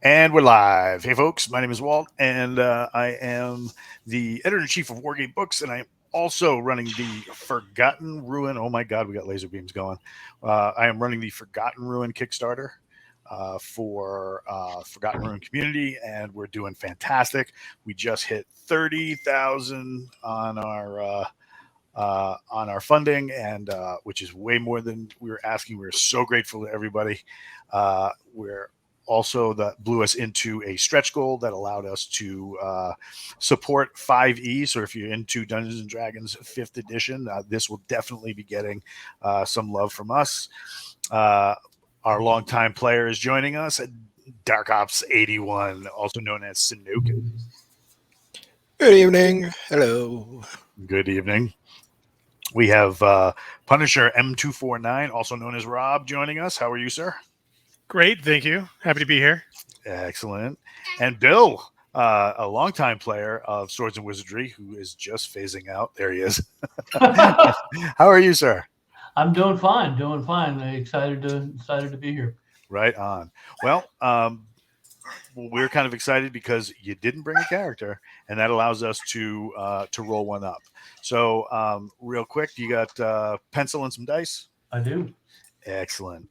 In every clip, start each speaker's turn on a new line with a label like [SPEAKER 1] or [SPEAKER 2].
[SPEAKER 1] And we're live. Hey, folks, my name is Walt, and I am the editor in chief of Wargame Books, and I am also running the Forgotten Ruin. Oh my God, we got laser beams going. I am running the Forgotten Ruin Kickstarter for Forgotten Ruin community, and we're doing fantastic. We just hit 30,000 on our funding, and which is way more than we were asking. We're so grateful to everybody. We're also that blew us into a stretch goal that allowed us to support 5e. So if you're into Dungeons and Dragons 5th edition, this will definitely be getting some love from us. Our longtime player is joining us, Dark Ops 81, also known as Sanook.
[SPEAKER 2] Good evening. Hello.
[SPEAKER 1] Good evening. We have Punisher M249, also known as Rob, joining us. How are you, sir?
[SPEAKER 3] Great, thank you. Happy to be here.
[SPEAKER 1] Excellent. And Bill, a longtime player of Swords and Wizardry, who is just phasing out. There he is. How are you, sir?
[SPEAKER 4] I'm doing fine. Excited to be here.
[SPEAKER 1] Right on. Well, we're kind of excited because you didn't bring a character, and that allows us to roll one up. So, real quick, you got pencil and some dice?
[SPEAKER 4] I do.
[SPEAKER 1] Excellent.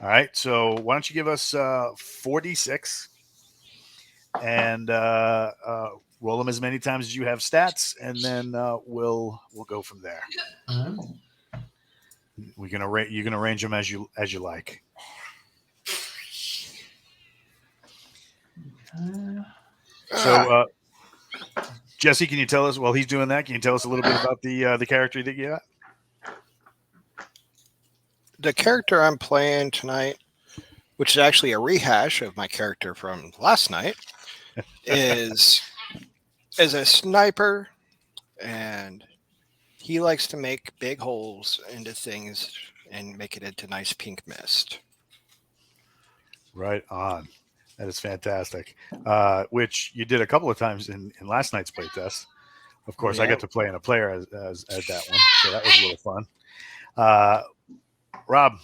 [SPEAKER 1] All right, so why don't you give us 46 and roll them as many times as you have stats, and then we'll go from there. You're gonna arrange them as you like. So, Jesse, can you tell us while he's doing that? Can you tell us a little bit about the character that you got?
[SPEAKER 2] The character I'm playing tonight, which is actually a rehash of my character from last night, is a sniper, and he likes to make big holes into things and make it into nice pink mist.
[SPEAKER 1] Right on. That is fantastic. Which you did a couple of times in last night's playtest. Of course, I got to play in a player as that one, so that was a little fun. Rob,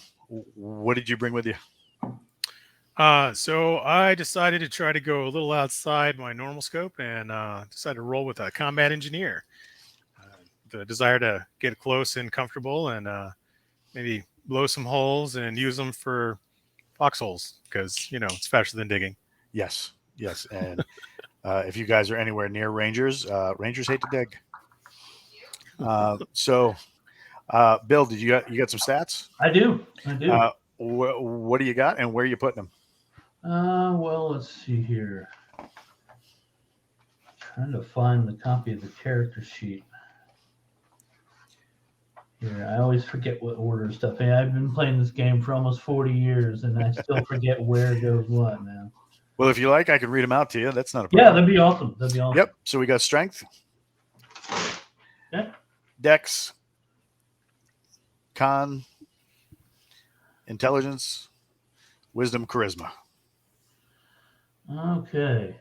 [SPEAKER 1] what did you bring with you?
[SPEAKER 3] So I decided to try to go a little outside my normal scope and decided to roll with a combat engineer. The desire to get close and comfortable and maybe blow some holes and use them for foxholes because, it's faster than digging.
[SPEAKER 1] Yes. And if you guys are anywhere near Rangers, Rangers hate to dig. So, Bill, did you got some stats?
[SPEAKER 4] I do.
[SPEAKER 1] What do you got, and where are you putting them?
[SPEAKER 4] Well, let's see here. Trying to find the copy of the character sheet. Here, I always forget what order stuff. I've been playing this game for almost 40 years, and I still forget where goes what, man.
[SPEAKER 1] Well, if you like, I can read them out to you. That's not a problem.
[SPEAKER 4] Yeah, that'd be awesome.
[SPEAKER 1] Yep. So we got strength, dex, con, intelligence, wisdom, charisma.
[SPEAKER 4] Okay.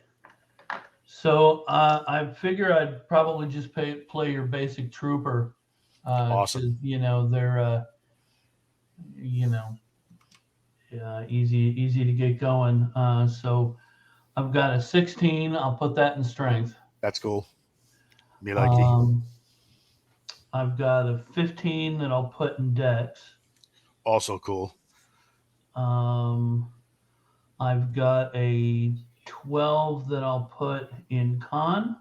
[SPEAKER 4] So I figure I'd probably just play your basic trooper.
[SPEAKER 1] Awesome.
[SPEAKER 4] They're easy to get going. So I've got a 16. I'll put that in strength.
[SPEAKER 1] That's cool. Be lucky.
[SPEAKER 4] I've got a 15 that I'll put in dex.
[SPEAKER 1] Also cool.
[SPEAKER 4] I've got a 12 that I'll put in con.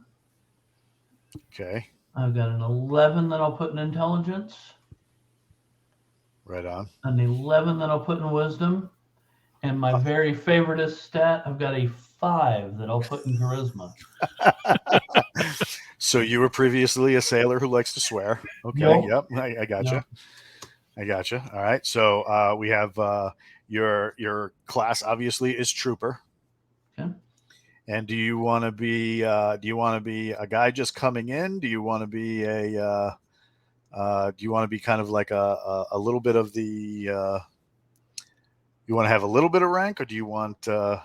[SPEAKER 1] Okay.
[SPEAKER 4] I've got an 11 that I'll put in intelligence.
[SPEAKER 1] Right on.
[SPEAKER 4] An 11 that I'll put in wisdom. And my very favoriteest stat, I've got a 5 that I'll put in charisma.
[SPEAKER 1] So you were previously a sailor who likes to swear. Okay.
[SPEAKER 4] Nope.
[SPEAKER 1] Yep. I gotcha.
[SPEAKER 4] Nope.
[SPEAKER 1] I gotcha. All right. So we have your class obviously is trooper.
[SPEAKER 4] Okay.
[SPEAKER 1] And do you want to be a guy just coming in? Do you want to be kind of like a little bit of the you want to have a little bit of rank, or do you want
[SPEAKER 4] I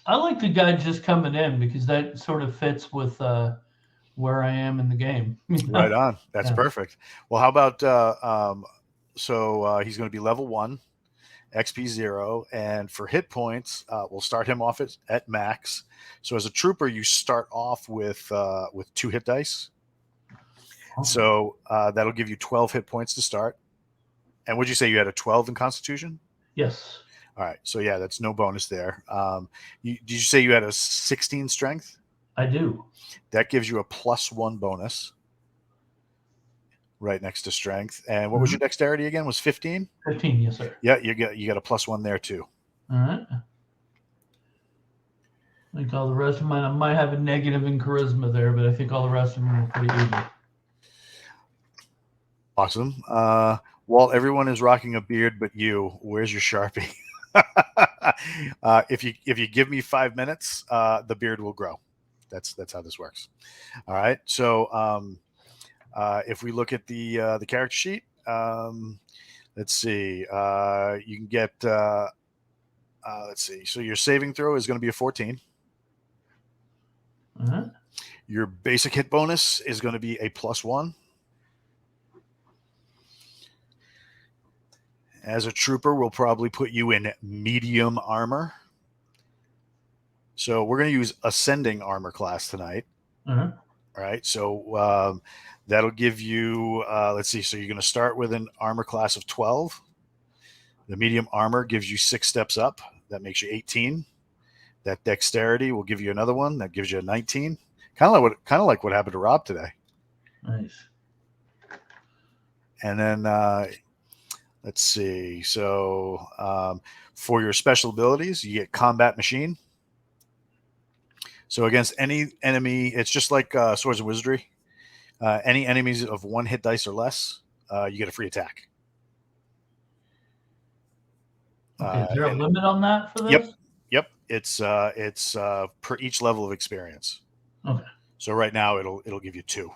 [SPEAKER 4] like the guy just coming in because that sort of fits with where I am in the game.
[SPEAKER 1] Right on. That's perfect. Well, how about so he's going to be level 1, XP 0, and for hit points, we'll start him off at max. So as a trooper, you start off with 2 hit dice.
[SPEAKER 4] Awesome.
[SPEAKER 1] So that'll give you 12 hit points to start. And would you say you had a 12 in Constitution?
[SPEAKER 4] Yes,
[SPEAKER 1] All right. So yeah, that's no bonus there. Did you say you had a 16 strength?
[SPEAKER 4] I do.
[SPEAKER 1] That gives you a +1 bonus right next to strength. And what was your dexterity again? Was 15?
[SPEAKER 4] 15, yes, sir.
[SPEAKER 1] Yeah, you got a +1 there too.
[SPEAKER 4] All right. I think all the rest of mine, I might have a negative in charisma there, but I think all the rest of them are pretty easy.
[SPEAKER 1] Awesome. Walt, everyone is rocking a beard but you. Where's your Sharpie? If you give me 5 minutes, the beard will grow. That's how this works. All right. So if we look at the character sheet, let's see. You can get. Let's see. So your saving throw is going to be a 14.
[SPEAKER 4] All right.
[SPEAKER 1] Your basic hit bonus is going to be a +1. As a trooper, we'll probably put you in medium armor. So we're going to use ascending armor class tonight.
[SPEAKER 4] All right.
[SPEAKER 1] All right. So that'll give you, let's see. So you're going to start with an armor class of 12. The medium armor gives you 6 steps up. That makes you 18. That dexterity will give you another one. That gives you a 19. Kind of like what happened to Rob today.
[SPEAKER 4] Nice.
[SPEAKER 1] And then let's see. So for your special abilities, you get combat machine. So against any enemy, it's just like Swords of Wizardry. Any enemies of 1 hit dice or less, you get a free attack.
[SPEAKER 4] Okay, is there a limit on that for this?
[SPEAKER 1] Yep. It's per each level of experience.
[SPEAKER 4] Okay.
[SPEAKER 1] So right now it'll give you 2.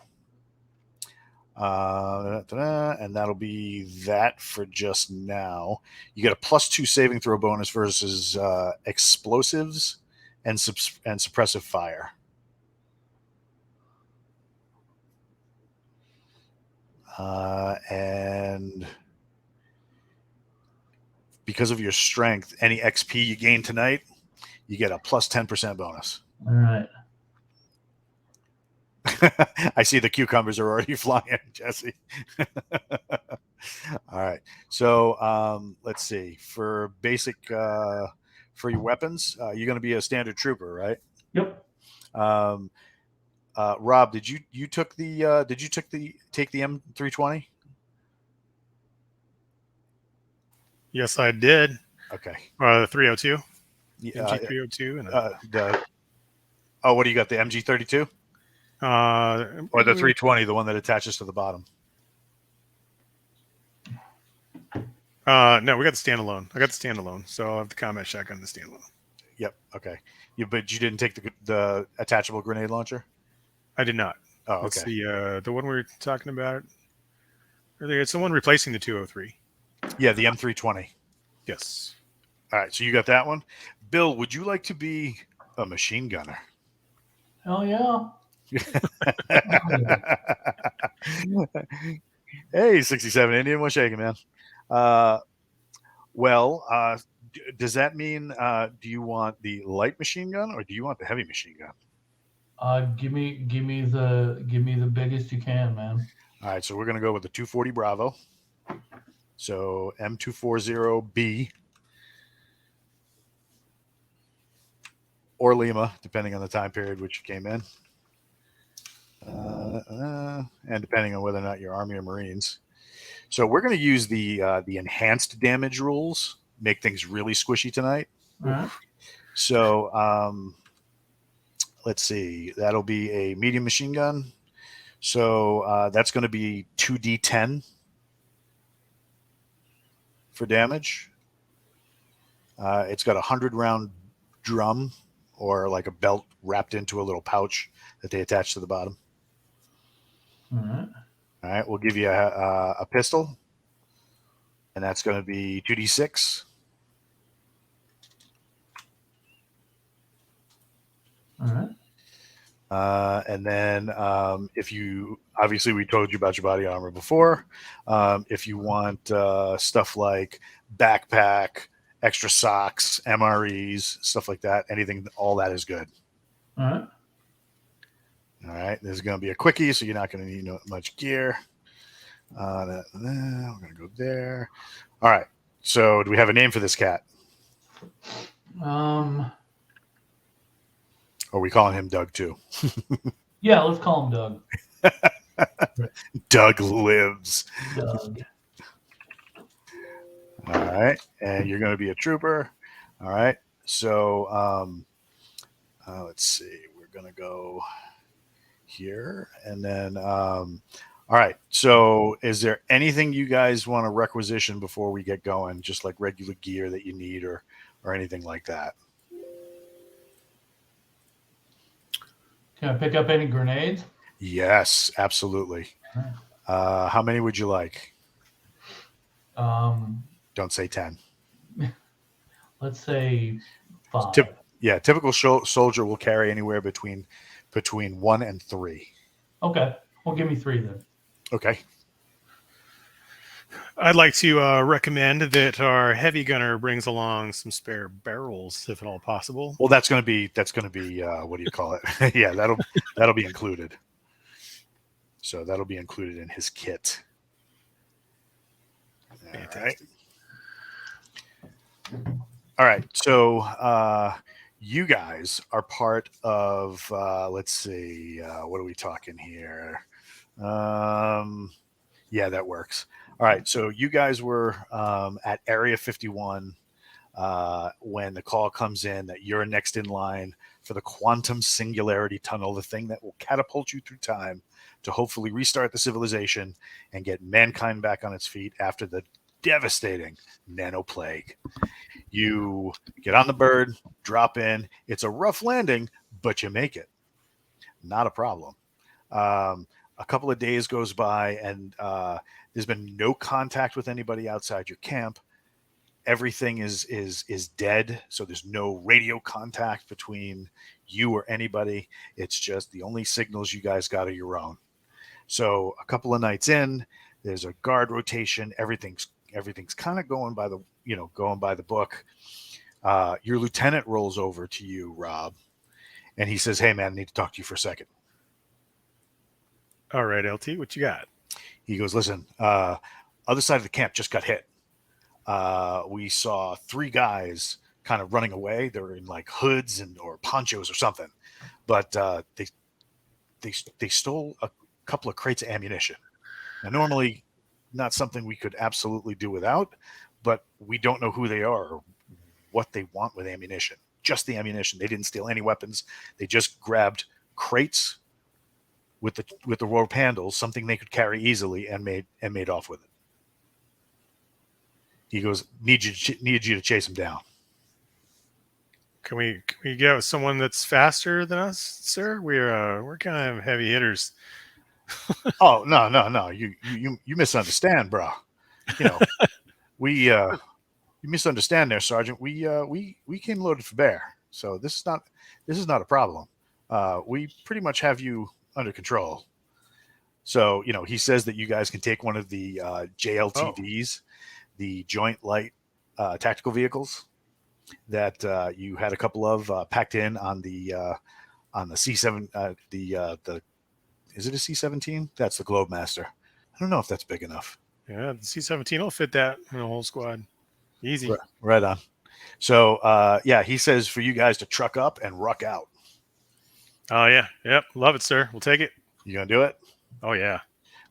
[SPEAKER 1] And that'll be that for just now. You get a +2 saving throw bonus versus explosives and suppressive fire. And because of your strength, any XP you gain tonight, you get a +10% bonus.
[SPEAKER 4] All right.
[SPEAKER 1] I see the cucumbers are already flying, Jesse. All right. So let's see. For basic, for your weapons, you're going to be a standard trooper, right?
[SPEAKER 4] Yep.
[SPEAKER 1] Rob, did you take the M320?
[SPEAKER 3] Yes, I did.
[SPEAKER 1] Okay.
[SPEAKER 3] The 302.
[SPEAKER 1] Yeah,
[SPEAKER 3] MG 302. And
[SPEAKER 1] what do you got? The MG32 or the 320, the one that attaches to the bottom?
[SPEAKER 3] No, we got the standalone. I got the standalone, so I have the combat shotgun and the standalone.
[SPEAKER 1] Yep. Okay. But you didn't take the attachable grenade launcher?
[SPEAKER 3] I did not.
[SPEAKER 1] Oh, okay.
[SPEAKER 3] That's the one we were talking about earlier. It's the one replacing the 203.
[SPEAKER 1] Yeah, the M320.
[SPEAKER 3] Yes.
[SPEAKER 1] All right, so you got that one. Bill, would you like to be a machine gunner?
[SPEAKER 4] Hell yeah.
[SPEAKER 1] Hey, 67 Indian, what's shaking, man? Does that mean do you want the light machine gun or do you want the heavy machine gun?
[SPEAKER 4] Give me the biggest you can, man.
[SPEAKER 1] All right, so we're gonna go with the 240 Bravo. So M240B or Lima, depending on the time period which you came in, and depending on whether or not you're Army or Marines. So we're going to use the enhanced damage rules, make things really squishy tonight.
[SPEAKER 4] All right.
[SPEAKER 1] So let's see, that'll be a medium machine gun. So that's going to be 2d10 for damage. It's got a 100-round drum or like a belt wrapped into a little pouch that they attach to the bottom.
[SPEAKER 4] All right.
[SPEAKER 1] All right, we'll give you a pistol, and that's going to be 2d6.
[SPEAKER 4] All right.
[SPEAKER 1] And then if you, obviously we told you about your body armor before. If you want stuff like backpack, extra socks, MREs, stuff like that, anything, all that is good.
[SPEAKER 4] All right.
[SPEAKER 1] All right. This is going to be a quickie, so you're not going to need much gear. We're going to go there. All right. So do we have a name for this cat? Or are we calling him Doug too?
[SPEAKER 4] Yeah, let's call him Doug.
[SPEAKER 1] Doug lives.
[SPEAKER 4] Doug.
[SPEAKER 1] All right. And you're going to be a trooper. All right. So let's see. We're going to go here. And then, all right. So is there anything you guys want to requisition before we get going? Just like regular gear that you need or anything like that?
[SPEAKER 4] Can I pick up any grenades?
[SPEAKER 1] Yes, absolutely. How many would you like? Don't say 10.
[SPEAKER 4] Let's say 5.
[SPEAKER 1] Typical soldier will carry anywhere between 1 and 3.
[SPEAKER 4] Okay. Well, give me 3 then.
[SPEAKER 1] Okay.
[SPEAKER 3] I'd like to recommend that our heavy gunner brings along some spare barrels, if at all possible.
[SPEAKER 1] Well, that's going to be what do you call it? Yeah, that'll be included. So that'll be included in his kit.
[SPEAKER 3] Fantastic.
[SPEAKER 1] All right. So you guys are part of. Let's see. What are we talking here? Yeah, that works. All right. So you guys were at Area 51 when the call comes in that you're next in line for the quantum singularity tunnel, the thing that will catapult you through time to hopefully restart the civilization and get mankind back on its feet after the devastating nano plague. You get on the bird, drop in. It's a rough landing, but you make it. Not a problem. A couple of days goes by, and there's been no contact with anybody outside your camp. Everything is dead, so there's no radio contact between you or anybody. It's just the only signals you guys got are your own. So a couple of nights in, there's a guard rotation. Everything's kind of going by the book. Your lieutenant rolls over to you, Rob, and he says, "Hey, man, I need to talk to you for a second."
[SPEAKER 3] All right, LT, what you got?
[SPEAKER 1] He goes, "Listen, other side of the camp just got hit. We saw 3 guys kind of running away. They were in like hoods or ponchos or something, but they stole a couple of crates of ammunition. Now, normally, not something we could absolutely do without, but we don't know who they are or what they want with ammunition. Just the ammunition. They didn't steal any weapons. They just grabbed crates with the rope handles, something they could carry easily, and made off with it." He goes, need you to chase him down."
[SPEAKER 3] Can we get with someone that's faster than us, sir? We're kind of heavy hitters.
[SPEAKER 1] Oh, no. You misunderstand, bro. You misunderstand there, Sergeant. We came loaded for bear, so this is not a problem. We pretty much have you under control. So he says that you guys can take one of the JLTVs, the Joint Light Tactical Vehicles that you had a couple of packed in on the C7. Is it a C-17? That's the Globemaster. I don't know if that's big enough.
[SPEAKER 3] Yeah, the C-17 will fit that in a whole squad. Easy.
[SPEAKER 1] Right on. So, he says for you guys to truck up and ruck out.
[SPEAKER 3] Oh, yeah. Yep. Love it, sir. We'll take it.
[SPEAKER 1] You going to do it?
[SPEAKER 3] Oh, yeah.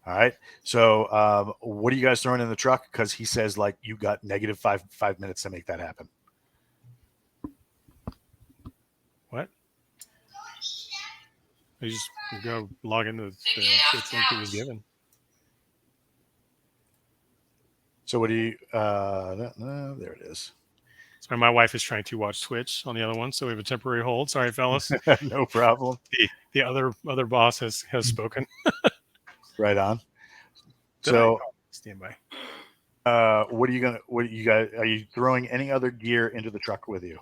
[SPEAKER 1] All right. So what are you guys throwing in the truck? Because he says like you got negative five minutes to make that happen.
[SPEAKER 3] What? You just go log into the link that was given.
[SPEAKER 1] So what do you there it is.
[SPEAKER 3] Sorry, my wife is trying to watch Twitch on the other one, so we have a temporary hold. Sorry, fellas.
[SPEAKER 1] No problem.
[SPEAKER 3] The other boss has spoken.
[SPEAKER 1] Right on. So
[SPEAKER 3] stand by.
[SPEAKER 1] what are you throwing any other gear into the truck with you?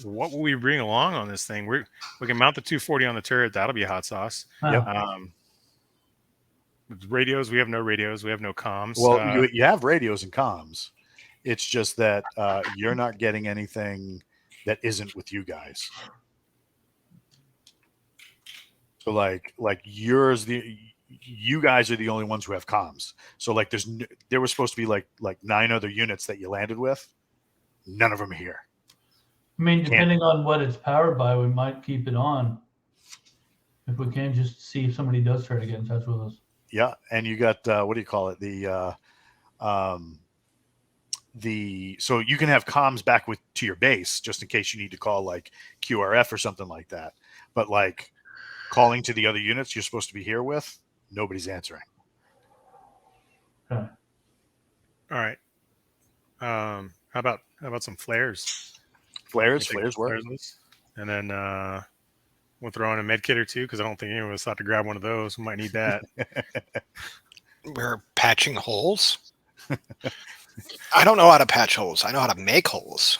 [SPEAKER 3] what will we bring along on this thing? We can mount the 240 on the turret. That'll be hot sauce.
[SPEAKER 1] Yep.
[SPEAKER 3] With radios, we have no radios. We have no comms.
[SPEAKER 1] Well, you have radios and comms. It's just that you're not getting anything that isn't with you guys. So like you guys are the only ones who have comms. So like there was supposed to be like 9 other units that you landed with. None of them are here.
[SPEAKER 4] I mean, depending on what it's powered by, we might keep it on. If we can, just see if somebody does try to get in touch with us.
[SPEAKER 1] Yeah, and you got what do you call it? So you can have comms back to your base just in case you need to call like QRF or something like that. But like calling to the other units you're supposed to be here with, nobody's answering.
[SPEAKER 4] Okay.
[SPEAKER 3] All right. How about some flares?
[SPEAKER 1] Flares work.
[SPEAKER 3] And then we'll throw in a med kit or two because I don't think anyone was thought to grab one of those. We might need that.
[SPEAKER 2] We're patching holes. I don't know how to patch holes. I know how to make holes.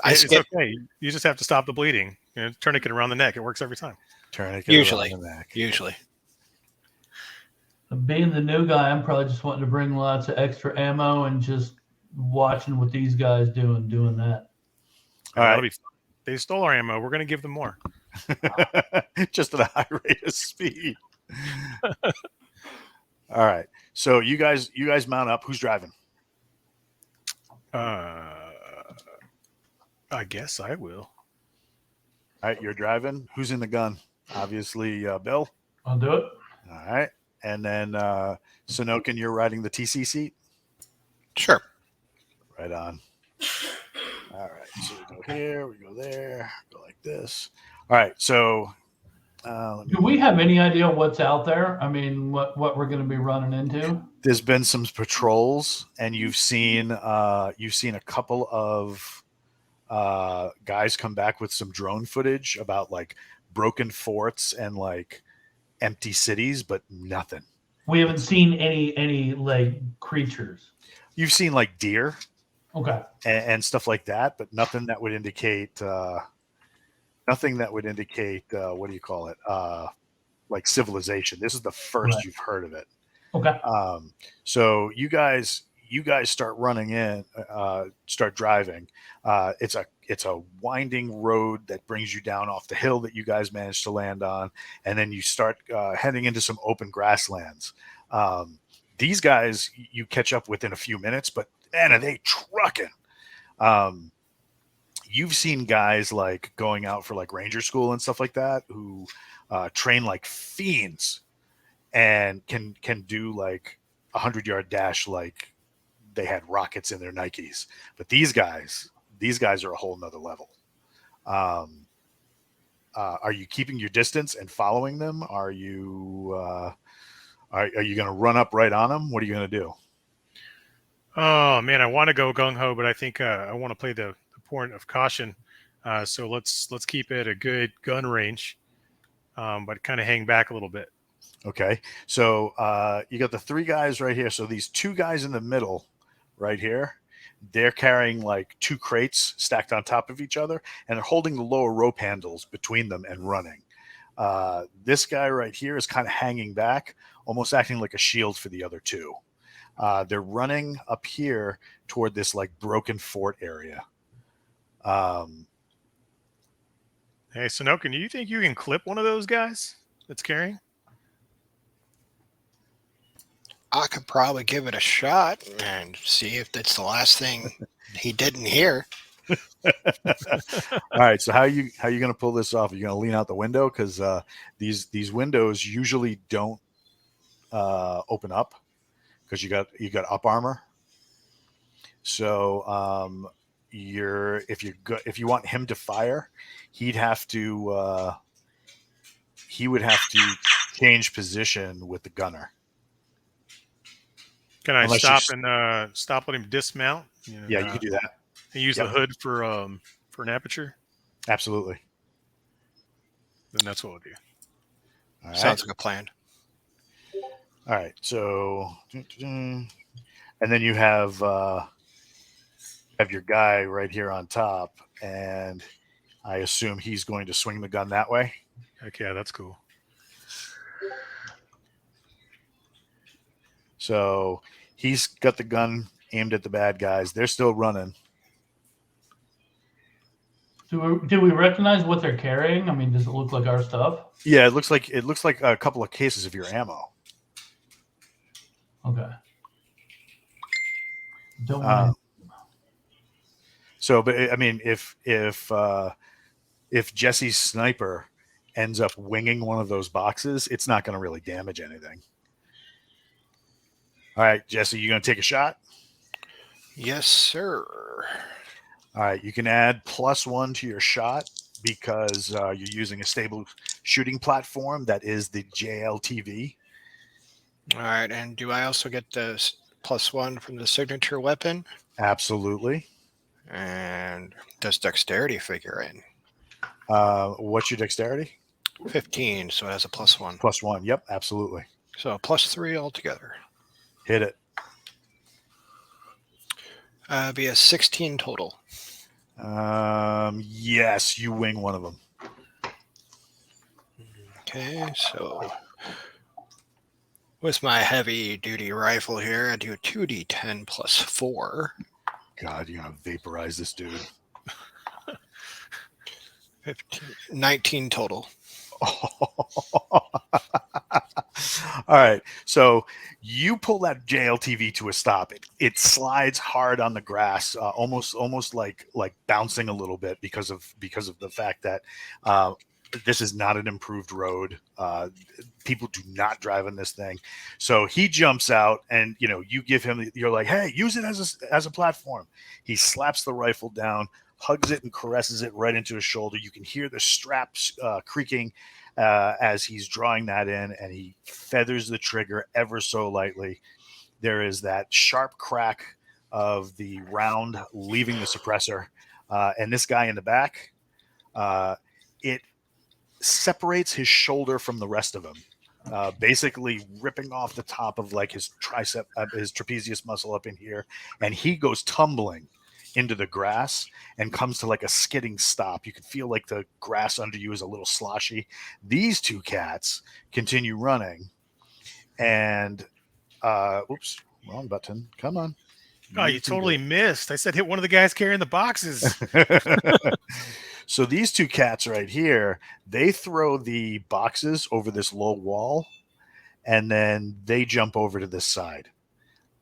[SPEAKER 3] It's okay. You just have to stop the bleeding. Tourniquet around the neck. It works every time.
[SPEAKER 1] Tourniquet
[SPEAKER 2] Usually.
[SPEAKER 1] around the neck.
[SPEAKER 2] Usually.
[SPEAKER 4] Being the new guy, I'm probably just wanting to bring lots of extra ammo and just watching what these guys doing that.
[SPEAKER 1] All right.
[SPEAKER 3] Be fun. They stole our ammo. We're going to give them more.
[SPEAKER 1] Just at a high rate of speed. All right. So you guys mount up. Who's driving?
[SPEAKER 3] I guess I will.
[SPEAKER 1] All right, you're driving. Who's in the gun? Obviously, Bill.
[SPEAKER 4] I'll do it.
[SPEAKER 1] All right. And then Sonokin, you're riding the TC seat?
[SPEAKER 2] Sure.
[SPEAKER 1] Right on. All right. So we go here, we go there, go like this. All right. So
[SPEAKER 4] do we have any idea what's out there? I mean, what we're going to be running into?
[SPEAKER 1] There's been some patrols, and you've seen a couple of guys come back with some drone footage about like broken forts and like empty cities, but nothing.
[SPEAKER 4] We haven't seen any like creatures.
[SPEAKER 1] You've seen like deer,
[SPEAKER 4] okay,
[SPEAKER 1] and stuff like that, but nothing that would indicate what do you call it? Like civilization. This is the first you've heard of it.
[SPEAKER 4] Okay.
[SPEAKER 1] So you guys start running in, start driving. It's a winding road that brings you down off the hill that you guys managed to land on, and then you start heading into some open grasslands. These guys you catch up within a few minutes, but man, are they trucking? You've seen guys like going out for like ranger school and stuff like that who train like fiends and can do like 100-yard dash like they had rockets in their Nikes. But these guys are a whole nother level. Are you keeping your distance and following them? Are you going to run up right on them? What are you going to do?
[SPEAKER 3] Oh man, I want to go gung ho, but I think I want to play the point of caution. So let's keep it a good gun range, but kind of hang back a little bit.
[SPEAKER 1] Okay, so you got the 3 guys right here. So these 2 guys in the middle, right here, they're carrying like 2 crates stacked on top of each other, and they're holding the lower rope handles between them and running. This guy right here is kind of hanging back, almost acting like a shield for the other 2. They're running up here toward this like broken fort area.
[SPEAKER 3] Hey, Sonokin, do you think you can clip one of those guys that's carrying?
[SPEAKER 2] I could probably give it a shot and see if that's the last thing he didn't hear.
[SPEAKER 1] All right. So how are you going to pull this off? Are you going to lean out the window? Because these windows usually don't open up because you got up armor. So if you want him to fire, he would have to change position with the gunner.
[SPEAKER 3] Can I stop letting him dismount?
[SPEAKER 1] Yeah, you can do that.
[SPEAKER 3] And use the hood for an aperture?
[SPEAKER 1] Absolutely.
[SPEAKER 3] Then that's what we'll do.
[SPEAKER 2] All right. Sounds like a plan.
[SPEAKER 1] All right. So, and then you have your guy right here on top, and I assume he's going to swing the gun that way.
[SPEAKER 3] Heck yeah, that's cool.
[SPEAKER 1] So he's got the gun aimed at the bad guys. They're still running.
[SPEAKER 4] Do we recognize what they're carrying? I mean, does it look like our stuff?
[SPEAKER 1] Yeah, it looks like a couple of cases of your ammo.
[SPEAKER 4] Okay. Don't want
[SPEAKER 1] So, but I mean, if Jesse's sniper ends up winging one of those boxes, it's not going to really damage anything. All right, Jesse, you going to take a shot?
[SPEAKER 2] Yes, sir.
[SPEAKER 1] All right, you can add +1 to your shot because you're using a stable shooting platform that is the JLTV.
[SPEAKER 2] All right, and do I also get the +1 from the signature weapon?
[SPEAKER 1] Absolutely.
[SPEAKER 2] And does dexterity figure in?
[SPEAKER 1] What's your dexterity?
[SPEAKER 2] 15, so it has a +1.
[SPEAKER 1] +1. Yep, absolutely.
[SPEAKER 2] So +3 altogether.
[SPEAKER 1] Hit it.
[SPEAKER 2] Be a 16 total.
[SPEAKER 1] Yes, you wing one of them.
[SPEAKER 2] Okay, so with my heavy duty rifle here, I do a 2d10 +4.
[SPEAKER 1] God, you're going to vaporize this dude.
[SPEAKER 2] 19 total.
[SPEAKER 1] All right, so you pull that JLTV to a stop. It slides hard on the grass, almost like bouncing a little bit because of the fact that this is not an improved road. People do not drive on this thing. So he jumps out, and you give him. You're like, hey, use it as a platform. He slaps the rifle down, hugs it, and caresses it right into his shoulder. You can hear the straps creaking as he's drawing that in, and he feathers the trigger ever so lightly. There is that sharp crack of the round leaving the suppressor, and this guy in the back, it separates his shoulder from the rest of him, basically ripping off the top of like his tricep, his trapezius muscle up in here, and he goes tumbling into the grass and comes to like a skidding stop. You can feel like the grass under you is a little sloshy. These two cats continue running, and oops, wrong button. Come on.
[SPEAKER 3] Oh, you totally missed. I said hit one of the guys carrying the boxes.
[SPEAKER 1] So these two cats right here, they throw the boxes over this low wall, and then they jump over to this side.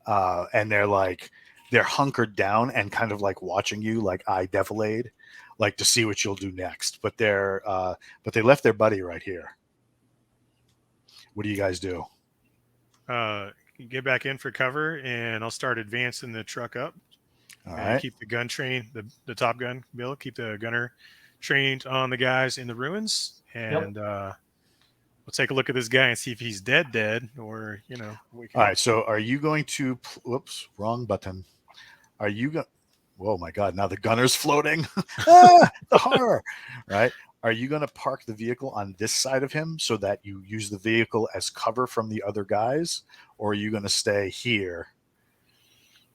[SPEAKER 1] And they're hunkered down and kind of like watching you, like eye defilade, like to see what you'll do next. But they left their buddy right here. What do you guys do?
[SPEAKER 3] Get back in for cover, and I'll start advancing the truck up.
[SPEAKER 1] All
[SPEAKER 3] and
[SPEAKER 1] right.
[SPEAKER 3] Keep the gun trained, the top gun, Bill. Keep the gunner trained on the guys in the ruins, and we'll take a look at this guy and see if he's dead, or we can.
[SPEAKER 1] All right. So are you going to? Whoops, wrong button. Are you going? Whoa, my God! Now the gunner's floating. The horror! Right? Are you going to park the vehicle on this side of him so that you use the vehicle as cover from the other guys, or are you going to stay here?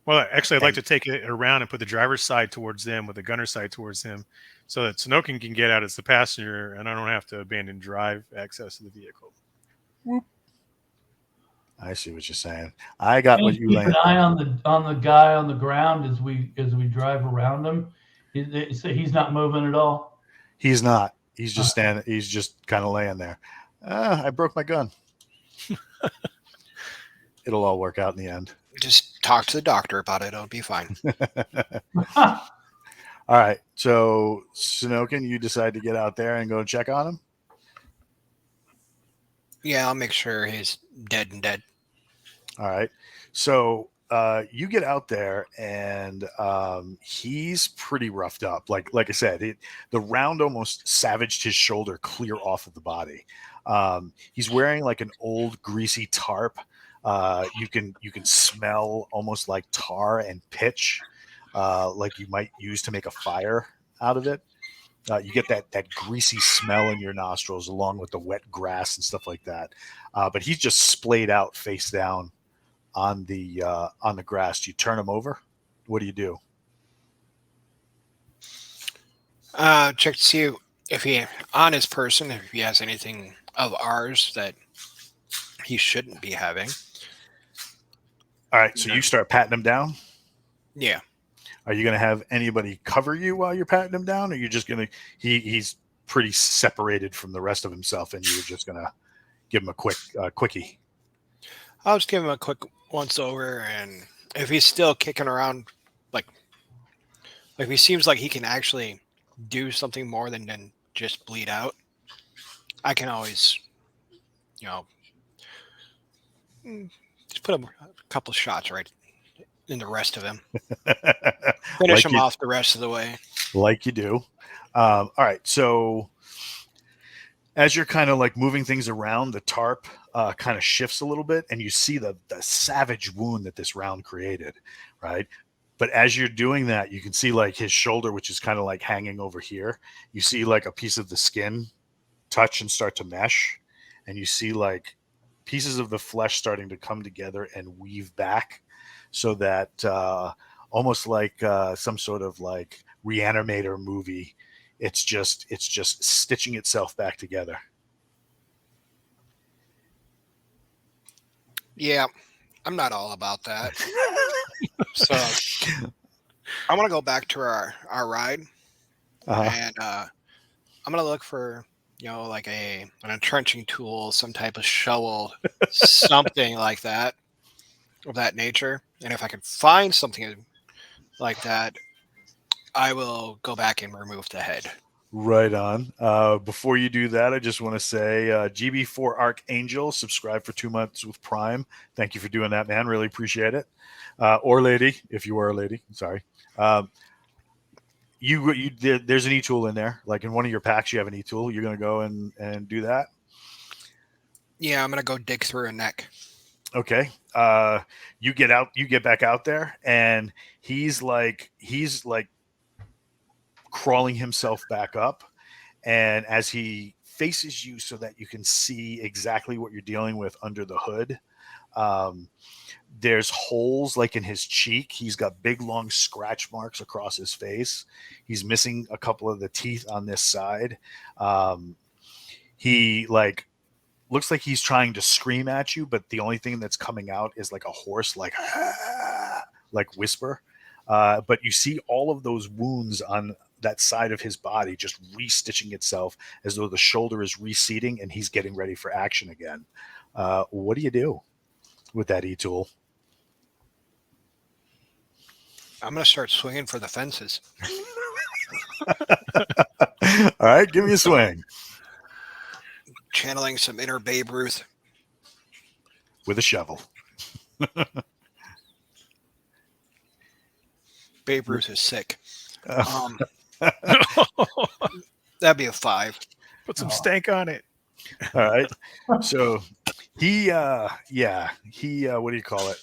[SPEAKER 3] Well, actually, I'd like to take it around and put the driver's side towards them with the gunner side towards him, so that Sinokin can get out as the passenger, and I don't have to abandon drive access to the vehicle.
[SPEAKER 1] Whoop. I see what you're saying. I got what you
[SPEAKER 4] keep
[SPEAKER 1] laying.
[SPEAKER 4] an eye on the guy on the ground as we drive around him. He's not moving at all.
[SPEAKER 1] He's not. He's just standing. He's just kind of laying there. I broke my gun. It'll all work out in the end.
[SPEAKER 2] Just talk to the doctor about it. It'll be fine.
[SPEAKER 1] All right. So, Sinokin, you decide to get out there and go check on him?
[SPEAKER 2] Yeah, I'll make sure he's dead.
[SPEAKER 1] All right. So, you get out there, and he's pretty roughed up. Like I said, the round almost savaged his shoulder clear off of the body. He's wearing like an old greasy tarp. You can smell almost like tar and pitch, like you might use to make a fire out of it. You get that greasy smell in your nostrils along with the wet grass and stuff like that. But he's just splayed out face down on the grass. Do you turn him over? What do you do?
[SPEAKER 2] Check to see if he on his person if he has anything of ours that he shouldn't be having.
[SPEAKER 1] All right, so you start patting him down.
[SPEAKER 2] Yeah.
[SPEAKER 1] Are you going to have anybody cover you while you're patting him down, or you're just going to? He's pretty separated from the rest of himself, and you're just going to give him a quickie.
[SPEAKER 2] I'll just give him a quick once over, and if he's still kicking around, like if he seems like he can actually do something more than just bleed out, I can always, you know, just put a couple shots right in the rest of him. Finish him off the rest of the way.
[SPEAKER 1] Like you do. All right, so as you're kind of like moving things around, the tarp kind of shifts a little bit, and you see the savage wound that this round created, right? But as you're doing that, you can see like his shoulder, which is kind of like hanging over here. You see like a piece of the skin touch and start to mesh, and you see like pieces of the flesh starting to come together and weave back, so that almost like some sort of like reanimator movie. It's just stitching itself back together.
[SPEAKER 2] Yeah, I'm not all about that. So I'm gonna go back to our ride, and I'm gonna look for like an entrenching tool, some type of shovel, something like that of that nature. And if I can find something like that, I will go back and remove the head.
[SPEAKER 1] Right on. Before you do that, I just want to say GB4 Archangel, subscribe for 2 months with Prime. Thank you for doing that, man. Really appreciate it. Or lady, if you are a lady. Sorry. There's an e-tool in there. Like in one of your packs, you have an e-tool. You're going to go and do that?
[SPEAKER 2] Yeah, I'm going to go dig through a neck.
[SPEAKER 1] Okay. You get back out there, and he's like crawling himself back up, and as he faces you so that you can see exactly what you're dealing with under the hood, there's holes like in his cheek. He's got big long scratch marks across his face. He's missing a couple of the teeth on this side. He like looks like he's trying to scream at you, but the only thing that's coming out is like a hoarse like whisper. But you see all of those wounds on that side of his body just restitching itself as though the shoulder is reseating and he's getting ready for action again. What do you do with that e-tool?
[SPEAKER 2] I'm going to start swinging for the fences.
[SPEAKER 1] All right, give me a swing.
[SPEAKER 2] Channeling some inner Babe Ruth.
[SPEAKER 1] With a shovel.
[SPEAKER 2] Babe Ruth is sick. That'd be a 5.
[SPEAKER 3] Put some stank on it.
[SPEAKER 1] All right. So he what do you call it?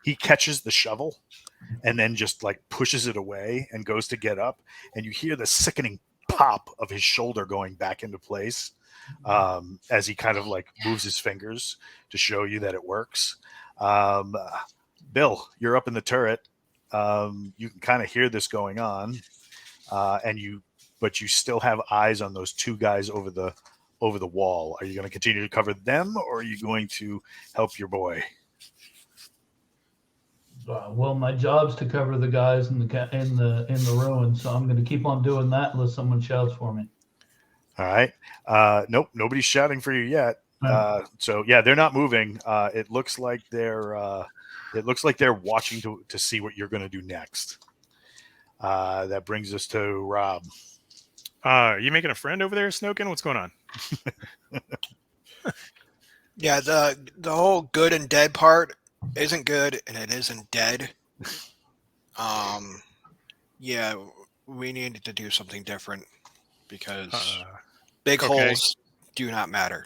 [SPEAKER 1] He catches the shovel and then just like pushes it away and goes to get up, and you hear the sickening pop of his shoulder going back into place as he kind of like moves his fingers to show you that it works. Bill, you're up in the turret. You can kind of hear this going on, but you still have eyes on those two guys over the wall. Are you going to continue to cover them, or are you going to help your boy?
[SPEAKER 4] Well, my job's to cover the guys in the ruin, so I'm going to keep on doing that unless someone shouts for me.
[SPEAKER 1] All right. Nope, nobody's shouting for you yet. So yeah, they're not moving. It looks like they're watching to see what you're going to do next. That brings us to Rob.
[SPEAKER 3] You making a friend over there, Snoken? What's going on?
[SPEAKER 2] Yeah, the whole good and dead part isn't good, and it isn't dead. Yeah, we needed to do something different because big holes do not matter.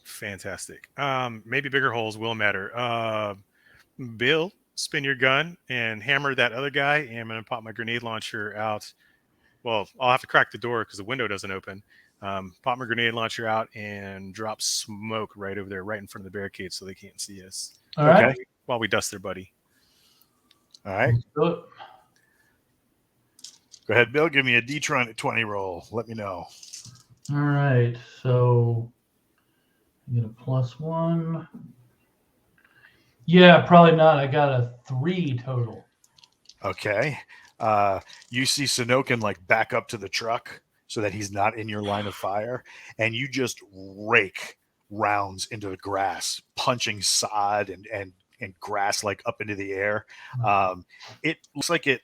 [SPEAKER 3] Fantastic. Maybe bigger holes will matter. Bill, spin your gun and hammer that other guy, and I'm going to pop my grenade launcher out. Well, I'll have to crack the door because the window doesn't open. Pop my grenade launcher out and drop smoke right over there, right in front of the barricade so they can't see us.
[SPEAKER 4] All right.
[SPEAKER 3] While we dust their buddy.
[SPEAKER 1] All right. Go ahead, Bill. Give me a D20 roll. Let me know.
[SPEAKER 4] All right, so I get a +1. Yeah, probably not. I got a 3 total.
[SPEAKER 1] Okay. You see Sonokin like back up to the truck so that he's not in your line of fire, and you just rake rounds into the grass, punching sod and grass like up into the air. It looks like it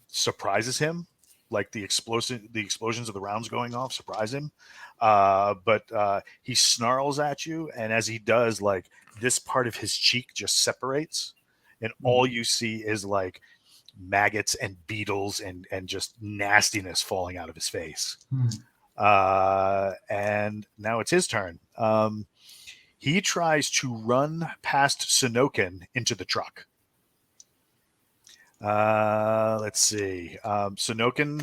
[SPEAKER 1] surprises him, like the explosions of the rounds going off surprise him. But he snarls at you, and as he does, like this part of his cheek just separates, and all you see is like maggots and beetles and just nastiness falling out of his face. And now it's his turn. He tries to run past Sonokin into the truck. Let's see. Sonokin,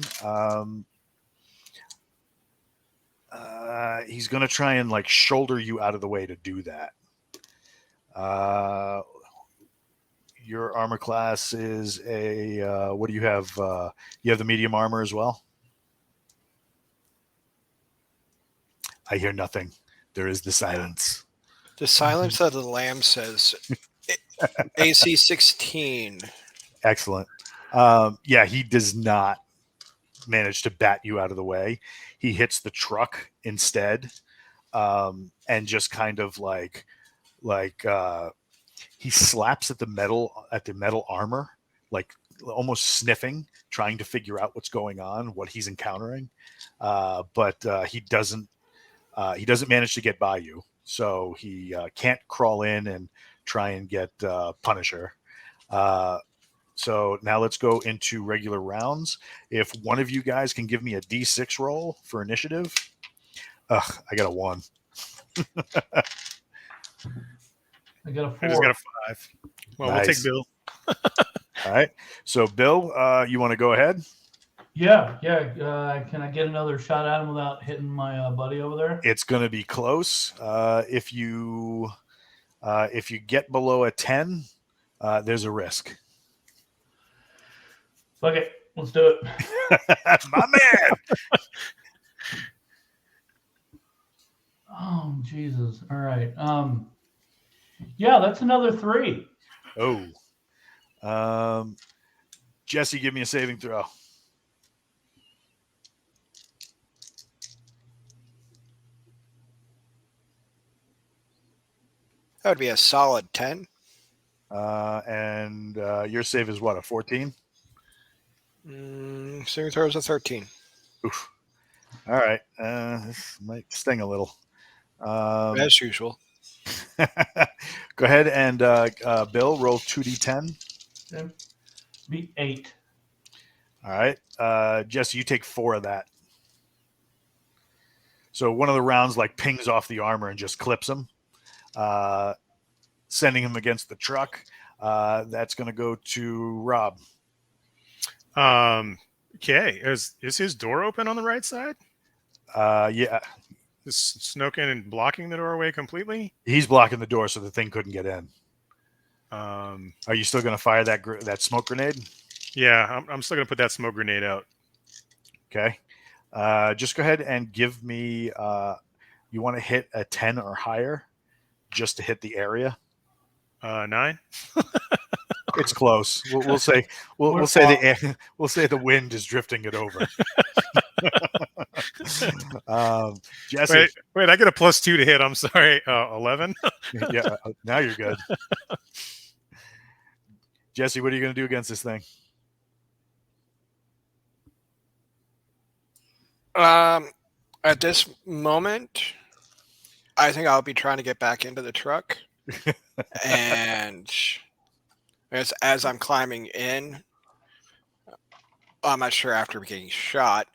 [SPEAKER 1] he's going to try and like shoulder you out of the way to do that. Your armor class is a what do you have? You have the medium armor as well? I hear nothing. There is the silence.
[SPEAKER 2] The silence of the lamb says AC 16.
[SPEAKER 1] Excellent. Yeah, he does not manage to bat you out of the way. He hits the truck instead, and just kind of like he slaps at the metal armor, like almost sniffing, trying to figure out what's going on, what he's encountering. But he doesn't manage to get by you, so he can't crawl in and try and get Punisher. So now let's go into regular rounds. If one of you guys can give me a D6 roll for initiative. I got a 1.
[SPEAKER 4] I got a 4.
[SPEAKER 3] I just got a 5. Well,
[SPEAKER 1] Nice.
[SPEAKER 3] We'll take Bill.
[SPEAKER 1] All right. So Bill, you want to go ahead?
[SPEAKER 4] Yeah. Can I get another shot at him without hitting my buddy over there?
[SPEAKER 1] It's going to be close. If you get below a 10, there's a risk.
[SPEAKER 4] Fuck it. Let's do it.
[SPEAKER 1] My man.
[SPEAKER 4] Oh, Jesus. All right. Yeah, that's another 3.
[SPEAKER 1] Oh. Jesse, give me a saving throw.
[SPEAKER 2] That would be a solid 10.
[SPEAKER 1] And your save is what, a 14?
[SPEAKER 2] Saving throw is a 13.
[SPEAKER 1] Oof. All right. This might sting a little.
[SPEAKER 2] As usual.
[SPEAKER 1] Go ahead and Bill, roll 2d10.
[SPEAKER 4] Okay. Be 8.
[SPEAKER 1] All right. Jesse, you take 4 of that. So one of the rounds like pings off the armor and just clips him, sending him against the truck. That's going to go to Rob.
[SPEAKER 3] Okay. Is his door open on the right side?
[SPEAKER 1] Yeah.
[SPEAKER 3] Is Snokin and blocking the doorway completely?
[SPEAKER 1] He's blocking the door so the thing couldn't get in. Are you still going to fire that smoke grenade?
[SPEAKER 3] Yeah, I'm still going to put that smoke grenade out.
[SPEAKER 1] Okay. Just go ahead and give me, you want to hit a 10 or higher just to hit the area.
[SPEAKER 3] 9.
[SPEAKER 1] It's close. We'll say the wind is drifting it over. Jesse,
[SPEAKER 3] Wait! I get a +2 to hit. I'm sorry. 11.
[SPEAKER 1] Yeah, now you're good. Jesse, what are you going to do against this thing?
[SPEAKER 2] At this moment, I think I'll be trying to get back into the truck, and as I'm climbing in, I'm not sure after getting shot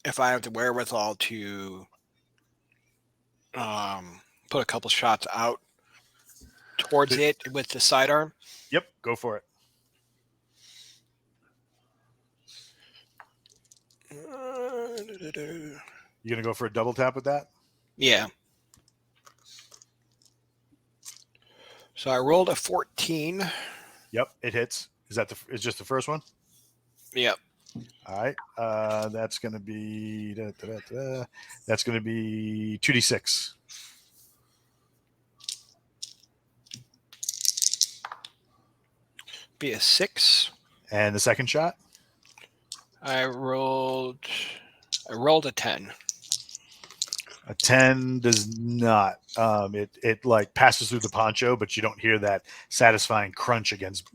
[SPEAKER 2] if I have the wherewithal to put a couple shots out towards it with the sidearm.
[SPEAKER 1] Yep, go for it. You gonna go for a double tap with that?
[SPEAKER 2] Yeah. So I rolled a 14.
[SPEAKER 1] Yep, it hits. Is just the first one?
[SPEAKER 2] Yep.
[SPEAKER 1] All right. That's going to be that's going to be 2d6.
[SPEAKER 2] Be a 6.
[SPEAKER 1] And the second shot,
[SPEAKER 2] I rolled a 10.
[SPEAKER 1] a 10 does not. It like passes through the poncho, but you don't hear that satisfying crunch against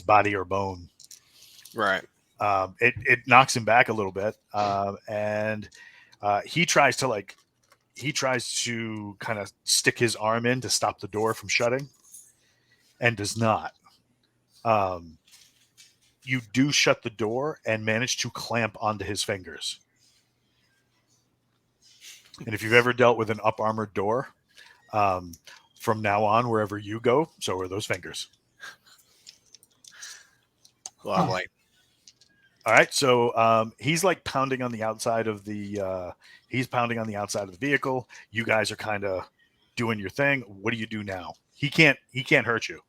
[SPEAKER 1] body or bone.
[SPEAKER 2] Right.
[SPEAKER 1] It knocks him back a little bit, and he tries to kind of stick his arm in to stop the door from shutting, and does not. You do shut the door and manage to clamp onto his fingers. And if you've ever dealt with an up armored door, from now on, wherever you go, so are those fingers.
[SPEAKER 2] Lovely.
[SPEAKER 1] All right, so he's like pounding on the outside of the vehicle. You guys are kind of doing your thing. What do you do now? He can't hurt you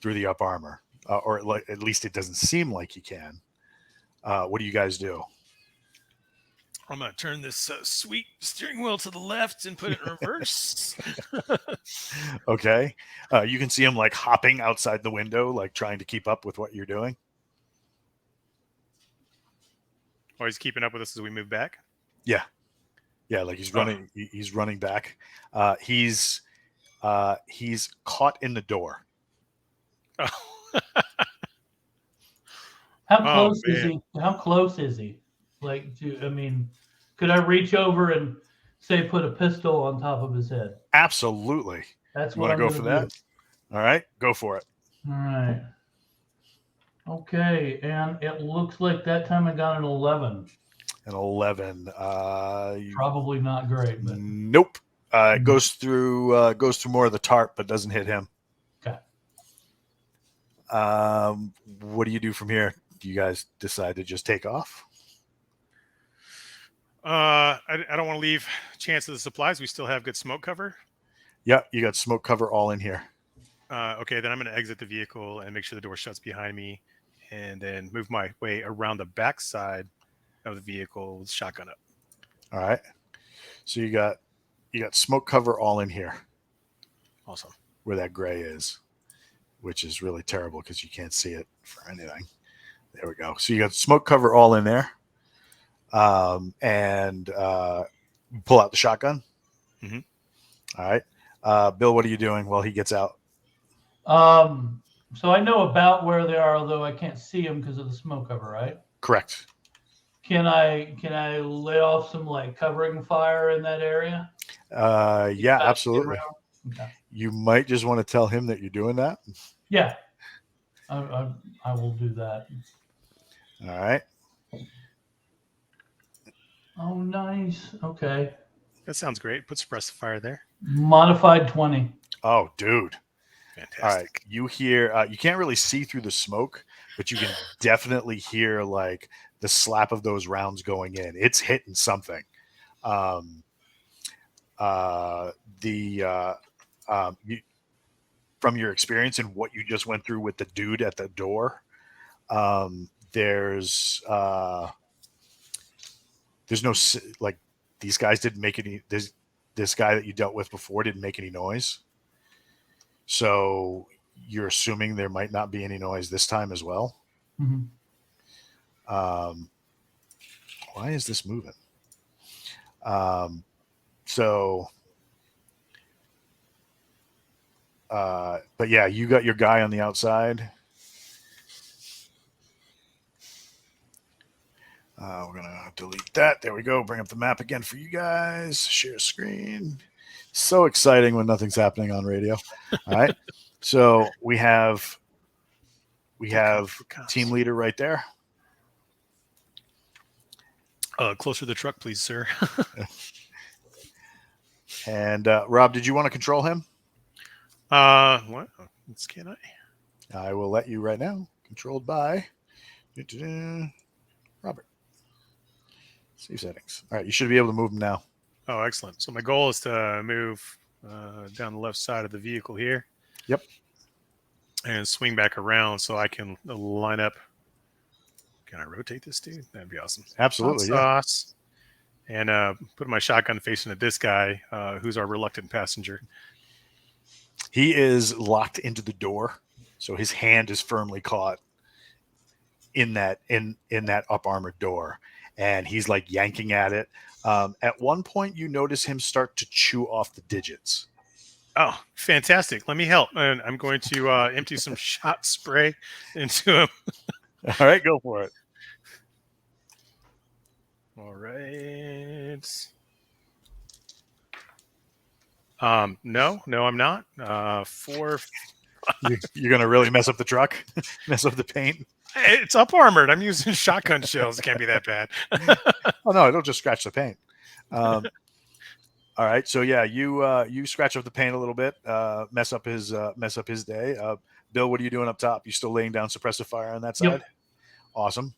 [SPEAKER 1] through the up armor, or at least it doesn't seem like he can. What do you guys do?
[SPEAKER 3] I'm going to turn this sweet steering wheel to the left and put it in reverse.
[SPEAKER 1] Okay, you can see him like hopping outside the window, like trying to keep up with what you're doing.
[SPEAKER 3] Oh, he's keeping up with us as we move back?
[SPEAKER 1] Yeah, like he's running. He's running back. He's caught in the door.
[SPEAKER 3] Oh.
[SPEAKER 4] How close is
[SPEAKER 3] man.
[SPEAKER 4] he? How close is he? Like, could I reach over and say put a pistol on top of his head?
[SPEAKER 1] Absolutely.
[SPEAKER 4] That's
[SPEAKER 1] You
[SPEAKER 4] what
[SPEAKER 1] want
[SPEAKER 4] I'm
[SPEAKER 1] to go for
[SPEAKER 4] gonna
[SPEAKER 1] that? All right, go for it.
[SPEAKER 4] do. All right. Okay, and it looks like that time I got an 11.
[SPEAKER 1] An 11.
[SPEAKER 4] Probably not great, but
[SPEAKER 1] Nope. It goes through more of the tarp, but doesn't hit him.
[SPEAKER 4] okay.
[SPEAKER 1] What do you do from here? Do you guys decide to just take off?
[SPEAKER 3] I don't want to leave chance of the supplies. We still have good smoke cover.
[SPEAKER 1] Yeah, you got smoke cover all in here.
[SPEAKER 3] Okay, then I'm going to exit the vehicle and make sure the door shuts behind me, and then move my way around the back side of the vehicle with shotgun up.
[SPEAKER 1] All right. So you got smoke cover all in here.
[SPEAKER 3] Awesome.
[SPEAKER 1] Where that gray is, which is really terrible because you can't see it for anything. There we go. So you got smoke cover all in there. And pull out the shotgun.
[SPEAKER 3] Mm-hmm.
[SPEAKER 1] All right. Bill, what are you doing while he gets out?
[SPEAKER 4] So I know about where they are, although I can't see them because of the smoke cover, right?
[SPEAKER 1] Correct.
[SPEAKER 4] Can I lay off some like covering fire in that area?
[SPEAKER 1] Yeah, absolutely.
[SPEAKER 4] Okay.
[SPEAKER 1] You might just want to tell him that you're doing that.
[SPEAKER 4] Yeah, I will do that.
[SPEAKER 1] All right.
[SPEAKER 4] Oh, nice. Okay.
[SPEAKER 3] That sounds great. Put suppressive fire there.
[SPEAKER 4] Modified 20.
[SPEAKER 1] Oh, dude.
[SPEAKER 3] Fantastic.
[SPEAKER 1] All right. You hear, you can't really see through the smoke, but you can definitely hear like the slap of those rounds going in. It's hitting something. From your experience and what you just went through with the dude at the door, there's no, like, these guys didn't make any, this guy that you dealt with before didn't make any noise. So you're assuming there might not be any noise this time as well.
[SPEAKER 4] Mm-hmm.
[SPEAKER 1] Why is this moving? But yeah, you got your guy on the outside. We're going to delete that. There we go. Bring up the map again for you guys. Share screen. So exciting when nothing's happening on radio. All right. So we have team leader right there.
[SPEAKER 3] Closer to the truck, please, sir.
[SPEAKER 1] And Rob, did you want to control him?
[SPEAKER 3] What? Can I?
[SPEAKER 1] I will let you right now. Controlled by Robert. Save settings. All right, you should be able to move him now.
[SPEAKER 3] Oh, excellent. So my goal is to move down the left side of the vehicle here.
[SPEAKER 1] Yep.
[SPEAKER 3] And swing back around so I can line up Can I rotate this dude? That'd be awesome.
[SPEAKER 1] Absolutely,
[SPEAKER 3] Hot
[SPEAKER 1] yeah.
[SPEAKER 3] sauce. And put my shotgun facing at this guy, who's our reluctant passenger.
[SPEAKER 1] He is locked into the door, so his hand is firmly caught in that up armored door, and he's like yanking at it. At one point, you notice him start to chew off the digits.
[SPEAKER 3] Oh, fantastic. Let me help. And I'm going to empty some shot spray into him.
[SPEAKER 1] All right, go for it.
[SPEAKER 3] All right. No, I'm not. 4.
[SPEAKER 1] You're going to really mess up the truck, mess up the paint.
[SPEAKER 3] It's up armored. I'm using shotgun shells. It can't be that bad.
[SPEAKER 1] Oh no, it'll just scratch the paint. All right, so yeah, you scratch up the paint a little bit, mess up his day. Bill, what are you doing up top? You still laying down suppressive fire on that side?
[SPEAKER 4] Yep.
[SPEAKER 1] Awesome.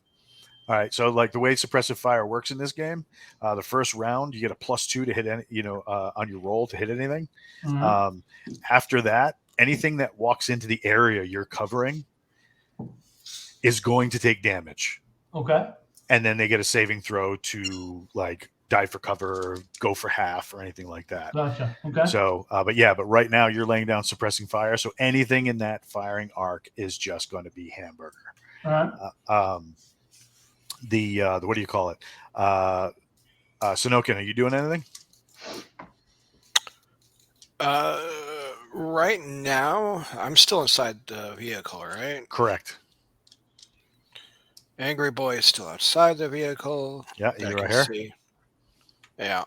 [SPEAKER 1] All right, so like the way suppressive fire works in this game, the first round you get a +2 to hit any, on your roll to hit anything.
[SPEAKER 4] Mhm.
[SPEAKER 1] After that, anything that walks into the area you're covering is going to take damage.
[SPEAKER 4] Okay.
[SPEAKER 1] And then they get a saving throw to like dive for cover or go for half or anything like that.
[SPEAKER 4] Gotcha. Okay.
[SPEAKER 1] So, but right now you're laying down suppressing fire. So anything in that firing arc is just going to be hamburger.
[SPEAKER 4] All right.
[SPEAKER 1] The what do you call it? Sonokin, are you doing anything?
[SPEAKER 2] Right now, I'm still inside the vehicle, right?
[SPEAKER 1] Correct.
[SPEAKER 2] Angry Boy is still outside the vehicle.
[SPEAKER 1] Yeah,
[SPEAKER 2] that
[SPEAKER 1] you're
[SPEAKER 2] I
[SPEAKER 1] right
[SPEAKER 2] can
[SPEAKER 1] here.
[SPEAKER 2] see. Yeah.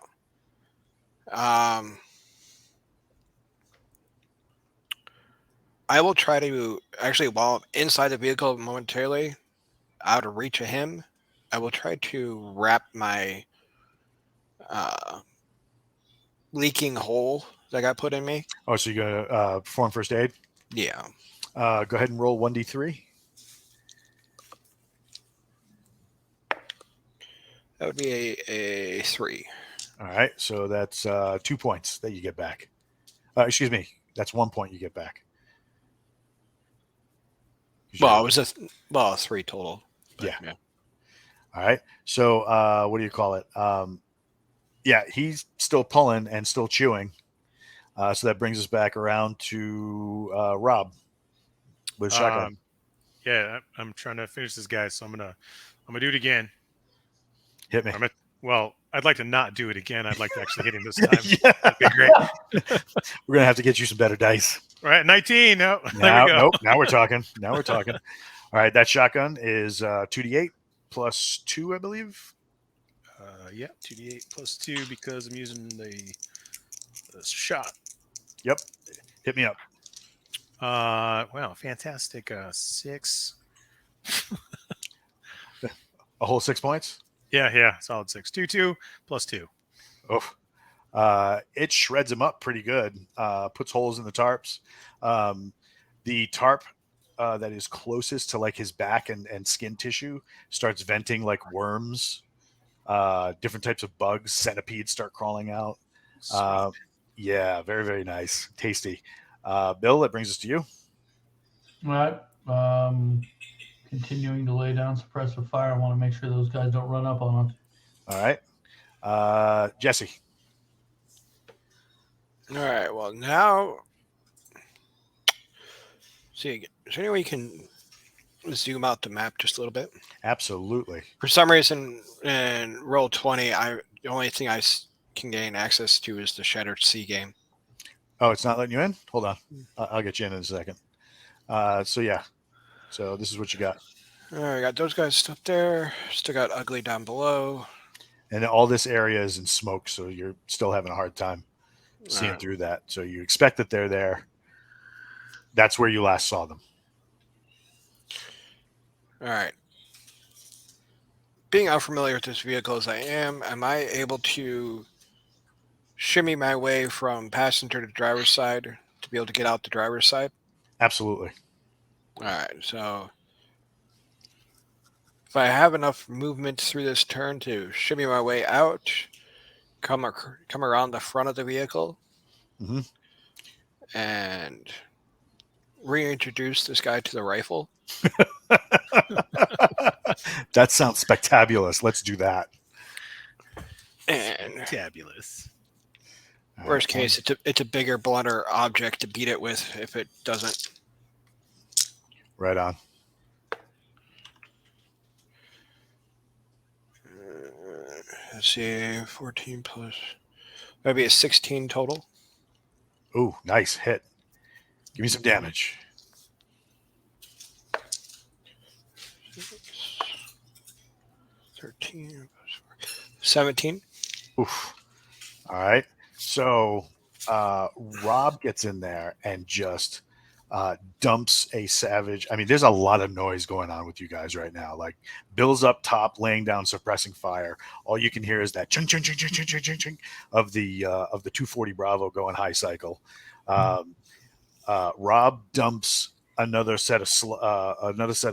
[SPEAKER 2] I will try to actually, while I'm inside the vehicle momentarily, out of reach of him, I will try to wrap my leaking hole that got put in me.
[SPEAKER 1] Oh, so you're gonna perform first aid?
[SPEAKER 2] Yeah.
[SPEAKER 1] Go ahead and roll 1d3.
[SPEAKER 2] That would be a 3.
[SPEAKER 1] All right, so that's 2 points that you get back. Excuse me, that's 1 point you get back.
[SPEAKER 2] Well, it was a 3 total. But,
[SPEAKER 1] yeah. All right. So what do you call it? Yeah, he's still pulling and still chewing. So that brings us back around to Rob with shotgun.
[SPEAKER 3] Yeah, I'm trying to finish this guy, so I'm gonna do it again.
[SPEAKER 1] Hit me.
[SPEAKER 3] I'd like to not do it again. I'd like to actually hit him this time.
[SPEAKER 1] Yeah.
[SPEAKER 3] That'd be great.
[SPEAKER 1] We're gonna have to get you some better dice.
[SPEAKER 3] All right, 19. No, there
[SPEAKER 1] Now,
[SPEAKER 3] we go.
[SPEAKER 1] nope. Now we're talking. All right, that shotgun is 2d8 plus 2, I believe.
[SPEAKER 3] Yeah, 2d8 plus 2 because I'm using the shot.
[SPEAKER 1] Yep. Hit me up.
[SPEAKER 3] Wow, fantastic. 6.
[SPEAKER 1] A whole 6 points.
[SPEAKER 3] Yeah, solid 6. 2 plus 2.
[SPEAKER 1] Oh, it shreds him up pretty good. Puts holes in the tarps. The tarp that is closest to like his back and skin tissue starts venting like worms. Different types of bugs, centipedes start crawling out. Yeah, very, very nice. Tasty. Bill, that brings us to you.
[SPEAKER 4] All right. Continuing to lay down suppressive fire. I want to make sure those guys don't run up on them.
[SPEAKER 1] All right. Jesse.
[SPEAKER 2] All right. Well, now, see, is there any way you can zoom out the map just a little bit?
[SPEAKER 1] Absolutely.
[SPEAKER 2] For some reason, in Roll20, the only thing I can gain access to is the Shattered Sea game.
[SPEAKER 1] Oh, it's not letting you in? Hold on. I'll get you in a second. So, yeah. So, this is what you got.
[SPEAKER 2] All right, I got those guys up there. Still got Ugly down below.
[SPEAKER 1] And all this area is in smoke, so you're still having a hard time seeing through that. So, you expect that they're there. That's where you last saw them.
[SPEAKER 2] All right. Being unfamiliar with this vehicle as I am I able to shimmy my way from passenger to driver's side to be able to get out the driver's side?
[SPEAKER 1] Absolutely.
[SPEAKER 2] All right. So if I have enough movement through this turn to shimmy my way out, come around the front of the vehicle, and reintroduce this guy to the rifle.
[SPEAKER 1] That sounds spectacular. Let's do that.
[SPEAKER 2] And
[SPEAKER 3] Fabulous.
[SPEAKER 1] All
[SPEAKER 2] worst
[SPEAKER 1] right.
[SPEAKER 2] case, it's a bigger, blunter object to beat it with if it doesn't.
[SPEAKER 1] Right on.
[SPEAKER 2] Let's see, 14 plus. That'd be a 16 total.
[SPEAKER 1] Ooh, nice hit. Give me some damage.
[SPEAKER 2] 13 plus 4. 17.
[SPEAKER 1] Oof. All right. So Rob gets in there and just dumps a savage. I mean, there's a lot of noise going on with you guys right now. Like Bill's up top, laying down, suppressing fire. All you can hear is that ching ching ching ching ching ching ching ching of the 240 Bravo going high cycle. Rob dumps another set of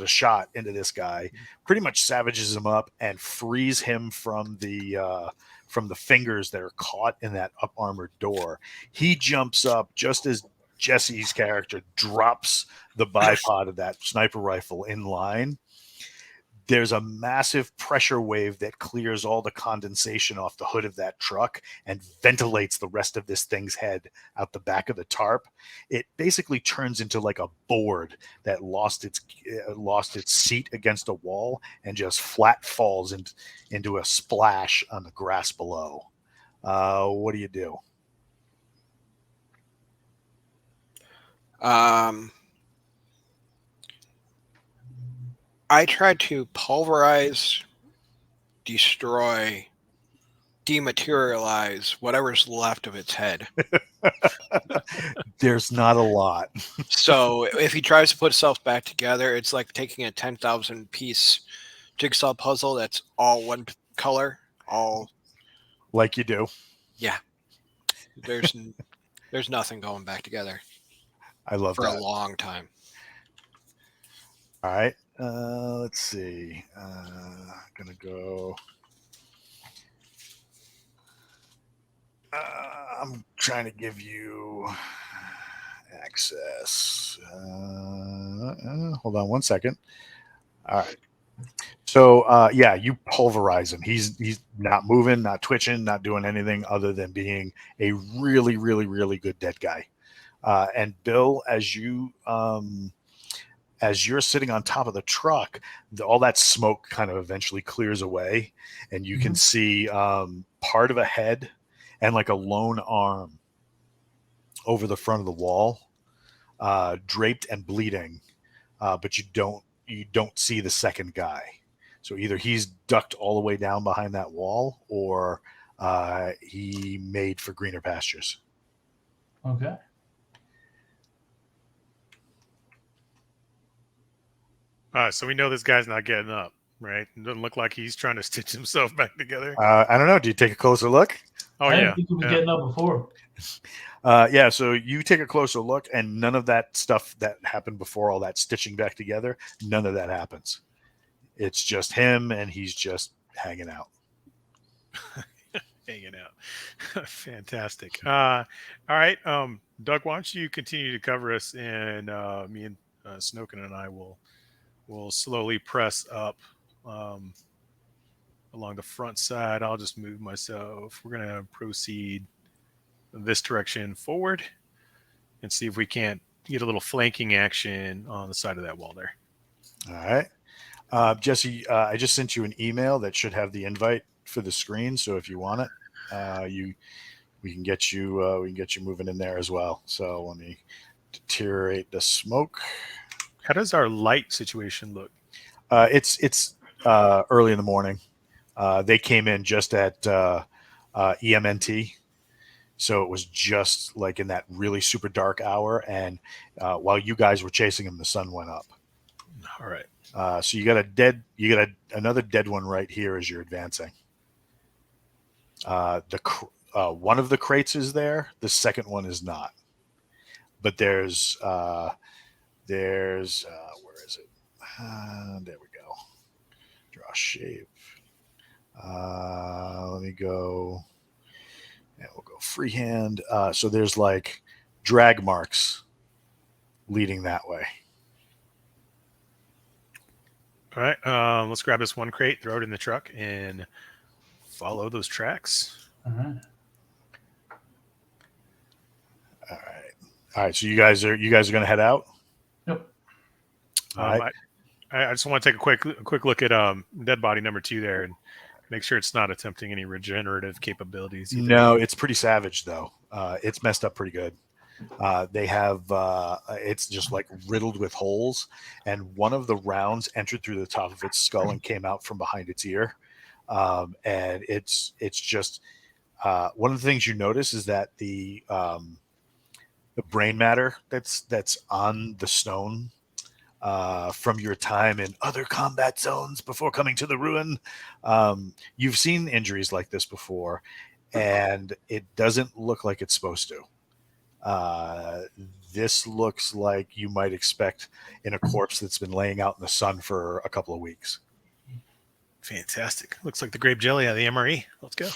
[SPEAKER 1] shot into this guy, pretty much savages him up and frees him from the fingers that are caught in that up armored door. He jumps up just as Jesse's character drops the bipod of that sniper rifle in line. There's a massive pressure wave that clears all the condensation off the hood of that truck and ventilates the rest of this thing's head out the back of the tarp. It basically turns into like a board that lost its seat against a wall and just flat falls into a splash on the grass below. What do you do?
[SPEAKER 2] I tried to pulverize, destroy, dematerialize whatever's left of its head.
[SPEAKER 1] There's not a lot.
[SPEAKER 2] So if he tries to put itself back together, it's like taking a 10,000 piece jigsaw puzzle that's all one color, all
[SPEAKER 1] like you do.
[SPEAKER 2] Yeah. There's nothing going back together.
[SPEAKER 1] I love
[SPEAKER 2] for
[SPEAKER 1] that.
[SPEAKER 2] a long time.
[SPEAKER 1] All right. Let's see. Gonna go. I'm trying to give you access. Hold on one second. All right. So yeah, you pulverize him. He's not moving, not twitching, not doing anything other than being a really, really, really good dead guy. And Bill, as you're sitting on top of the truck, all that smoke kind of eventually clears away, and you can see part of a head and like a lone arm over the front of the wall, draped and bleeding, but you don't see the second guy. So either he's ducked all the way down behind that wall, or he made for greener pastures.
[SPEAKER 4] Okay.
[SPEAKER 3] So we know this guy's not getting up, right? It doesn't look like he's trying to stitch himself back together.
[SPEAKER 1] I don't know. Do you take a closer look?
[SPEAKER 3] Oh,
[SPEAKER 4] I
[SPEAKER 3] yeah.
[SPEAKER 4] didn't think he was getting up before.
[SPEAKER 1] Yeah, so you take a closer look, and none of that stuff that happened before, all that stitching back together, none of that happens. It's just him, and he's just hanging out.
[SPEAKER 3] Hanging out. Fantastic. All right. Doug, why don't you continue to cover us, and me and Snoken and I will slowly press up along the front side. I'll just move myself. We're going to proceed this direction forward and see if we can't get a little flanking action on the side of that wall there.
[SPEAKER 1] All right. Jesse, I just sent you an email that should have the invite for the screen. So if you want it, we can get you moving in there as well. So let me deteriorate the smoke.
[SPEAKER 3] How does our light situation look?
[SPEAKER 1] It's early in the morning. They came in just at EMNT. So it was just like in that really super dark hour. And while you guys were chasing him, the sun went up.
[SPEAKER 3] All right.
[SPEAKER 1] So you got another dead one right here as you're advancing. One of the crates is there. The second one is not. But there's where is it? There we go. Draw shape. Let me go. And we'll go freehand. So there's like drag marks leading that way.
[SPEAKER 3] All right. Let's grab this one crate, throw it in the truck, and follow those tracks.
[SPEAKER 4] All right.
[SPEAKER 1] All right. All right. So you guys are going to head out.
[SPEAKER 4] Yep.
[SPEAKER 1] All right.
[SPEAKER 3] I just want to take a quick look at dead body number 2 there and make sure it's not attempting any regenerative capabilities either.
[SPEAKER 1] No, it's pretty savage though. It's messed up pretty good. They have it's just like riddled with holes, and one of the rounds entered through the top of its skull and came out from behind its ear. And it's just one of the things you notice is that the brain matter that's on the stone from your time in other combat zones before coming to the ruin. You've seen injuries like this before, and it doesn't look like it's supposed to. This looks like you might expect in a corpse that's been laying out in the sun for a couple of weeks.
[SPEAKER 3] Fantastic. Looks like the grape jelly out of the MRE. Let's go.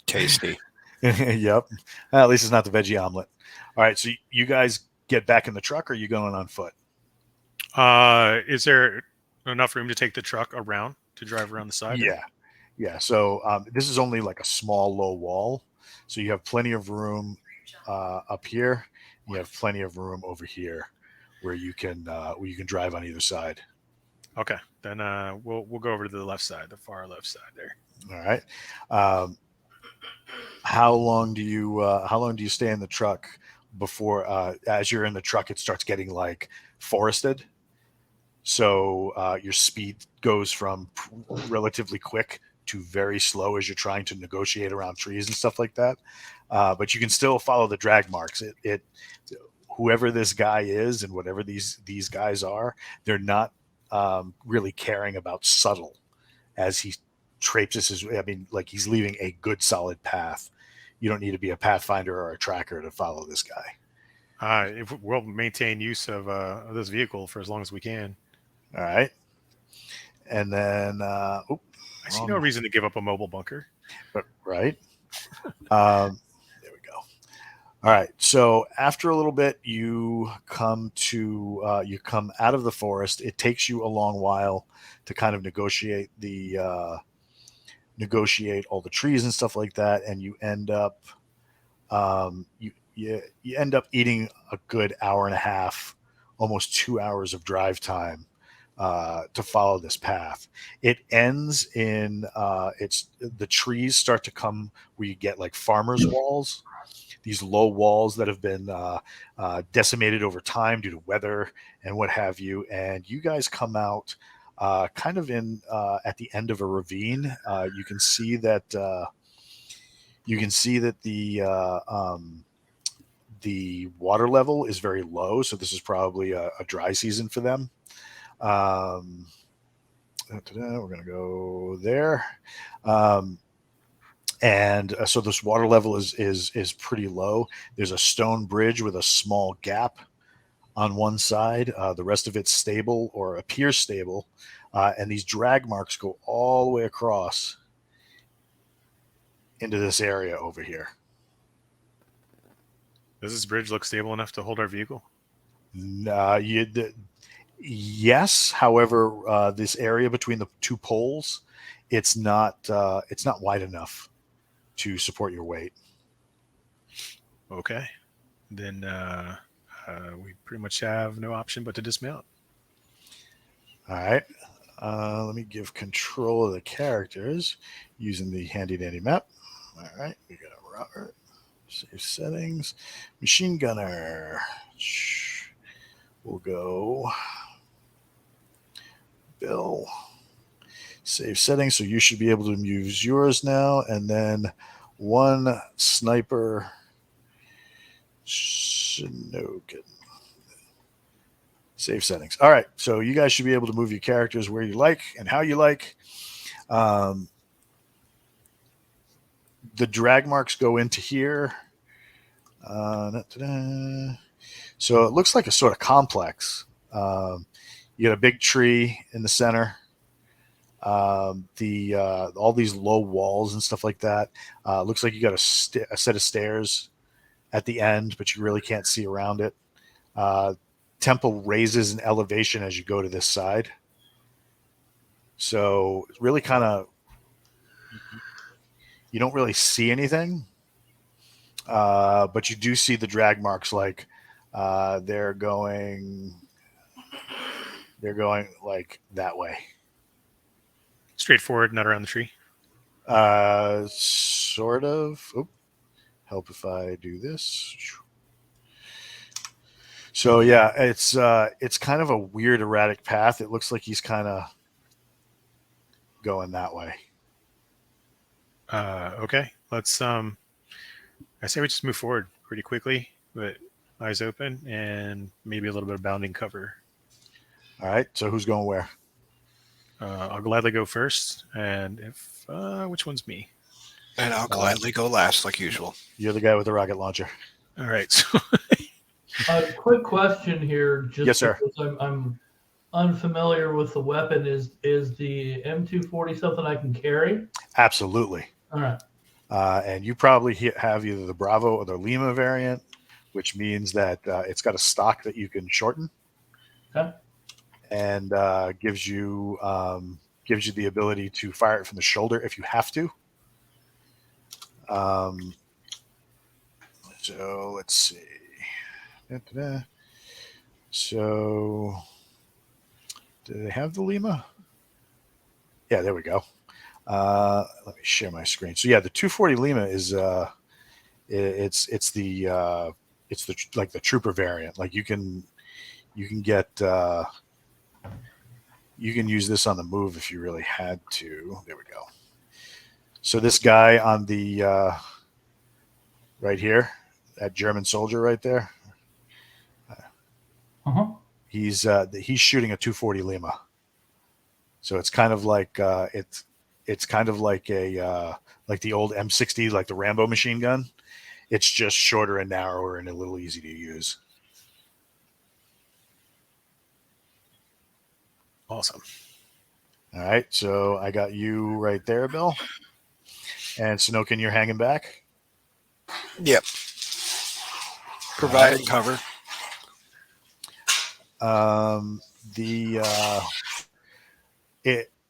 [SPEAKER 2] Tasty.
[SPEAKER 1] Yep. At least it's not the veggie omelet. All right. So you guys get back in the truck, or are you going on foot?
[SPEAKER 3] Is there enough room to take the truck around to drive around the side?
[SPEAKER 1] Yeah. Yeah. So this is only like a small, low wall. So you have plenty of room up here. You have plenty of room over here where you can drive on either side.
[SPEAKER 3] Okay. Then we'll go over to the left side, the far left side there.
[SPEAKER 1] All right. How long do you stay in the truck before as you're in the truck it starts getting like forested? So your speed goes from relatively quick to very slow as you're trying to negotiate around trees and stuff like that. But you can still follow the drag marks. It whoever this guy is and whatever these guys are, they're not really caring about subtle as he traipses his. I mean, like he's leaving a good solid path. You don't need to be a pathfinder or a tracker to follow this guy.
[SPEAKER 3] If we'll maintain use of this vehicle for as long as we can.
[SPEAKER 1] All right. And then
[SPEAKER 3] I see no reason to give up a mobile bunker.
[SPEAKER 1] But right. There we go. All right. So after a little bit, you come out of the forest. It takes you a long while to kind of negotiate all the trees and stuff like that, and you end up you end up eating a good hour and a half, almost 2 hours of drive time to follow this path. It ends in the trees start to come where you get like farmers' walls, these low walls that have been decimated over time due to weather and what have you. And you guys come out kind of in at the end of a ravine. You can see that the water level is very low, so this is probably a dry season for them. We're going to go there. And so this water level is pretty low. There's a stone bridge with a small gap on one side. The rest of it's stable or appears stable. And these drag marks go all the way across into this area over here.
[SPEAKER 3] Does this bridge look stable enough to hold our vehicle?
[SPEAKER 1] Yes. However, this area between the two poles, it's not wide enough to support your weight.
[SPEAKER 3] Okay. Then we pretty much have no option but to dismount.
[SPEAKER 1] All right. Let me give control of the characters using the handy dandy map. All right. We got Robert. Save settings. Machine gunner. We'll go Bill. Save settings. So you should be able to use yours now. And then one sniper. Shinogan. Save settings. All right. So you guys should be able to move your characters where you like and how you like. The drag marks go into here. So it looks like a sort of complex. You got a big tree in the center. All these low walls and stuff like that. Looks like you got a set of stairs at the end, but you really can't see around it. temple raises in elevation as you go to this side. So it's really kind of, you don't really see anything, but you do see the drag marks. Like they're going like that way.
[SPEAKER 3] Straight forward, not around the tree.
[SPEAKER 1] Sort of. Oop. Help if I do this. So yeah, it's kind of a weird erratic path. It looks like he's kind of going that way.
[SPEAKER 3] Okay, let's. I say we just move forward pretty quickly, but eyes open and maybe a little bit of bounding cover.
[SPEAKER 1] All right. So who's going where?
[SPEAKER 3] I'll gladly go first, and if which one's me?
[SPEAKER 2] And I'll gladly go last, like usual.
[SPEAKER 1] You're the guy with the rocket launcher.
[SPEAKER 3] All right. So
[SPEAKER 4] Quick question here. Just
[SPEAKER 1] Yes, sir.
[SPEAKER 4] because I'm unfamiliar with the weapon. Is the M240 something I can carry?
[SPEAKER 1] Absolutely.
[SPEAKER 4] All right.
[SPEAKER 1] And you probably have either the Bravo or the Lima variant, which means that it's got a stock that you can shorten.
[SPEAKER 4] Okay.
[SPEAKER 1] And gives you the ability to fire it from the shoulder if you have to. So let's see. Da-da-da. So do they have the Lima? Yeah, there we go. Let me share my screen. So yeah, the 240 Lima is it's the like the trooper variant. Like you can get you can use this on the move if you really had to. There we go. So this guy on the right here, that German soldier right there, he's shooting a 240 Lima. So it's kind of like it's kind of like a like the old M60, like the Rambo machine gun. It's just shorter and narrower and a little easy to use.
[SPEAKER 3] awesome.
[SPEAKER 1] All right, so I got you right there, Bill. And Sinokin, you're hanging back.
[SPEAKER 2] Yep. Providing cover.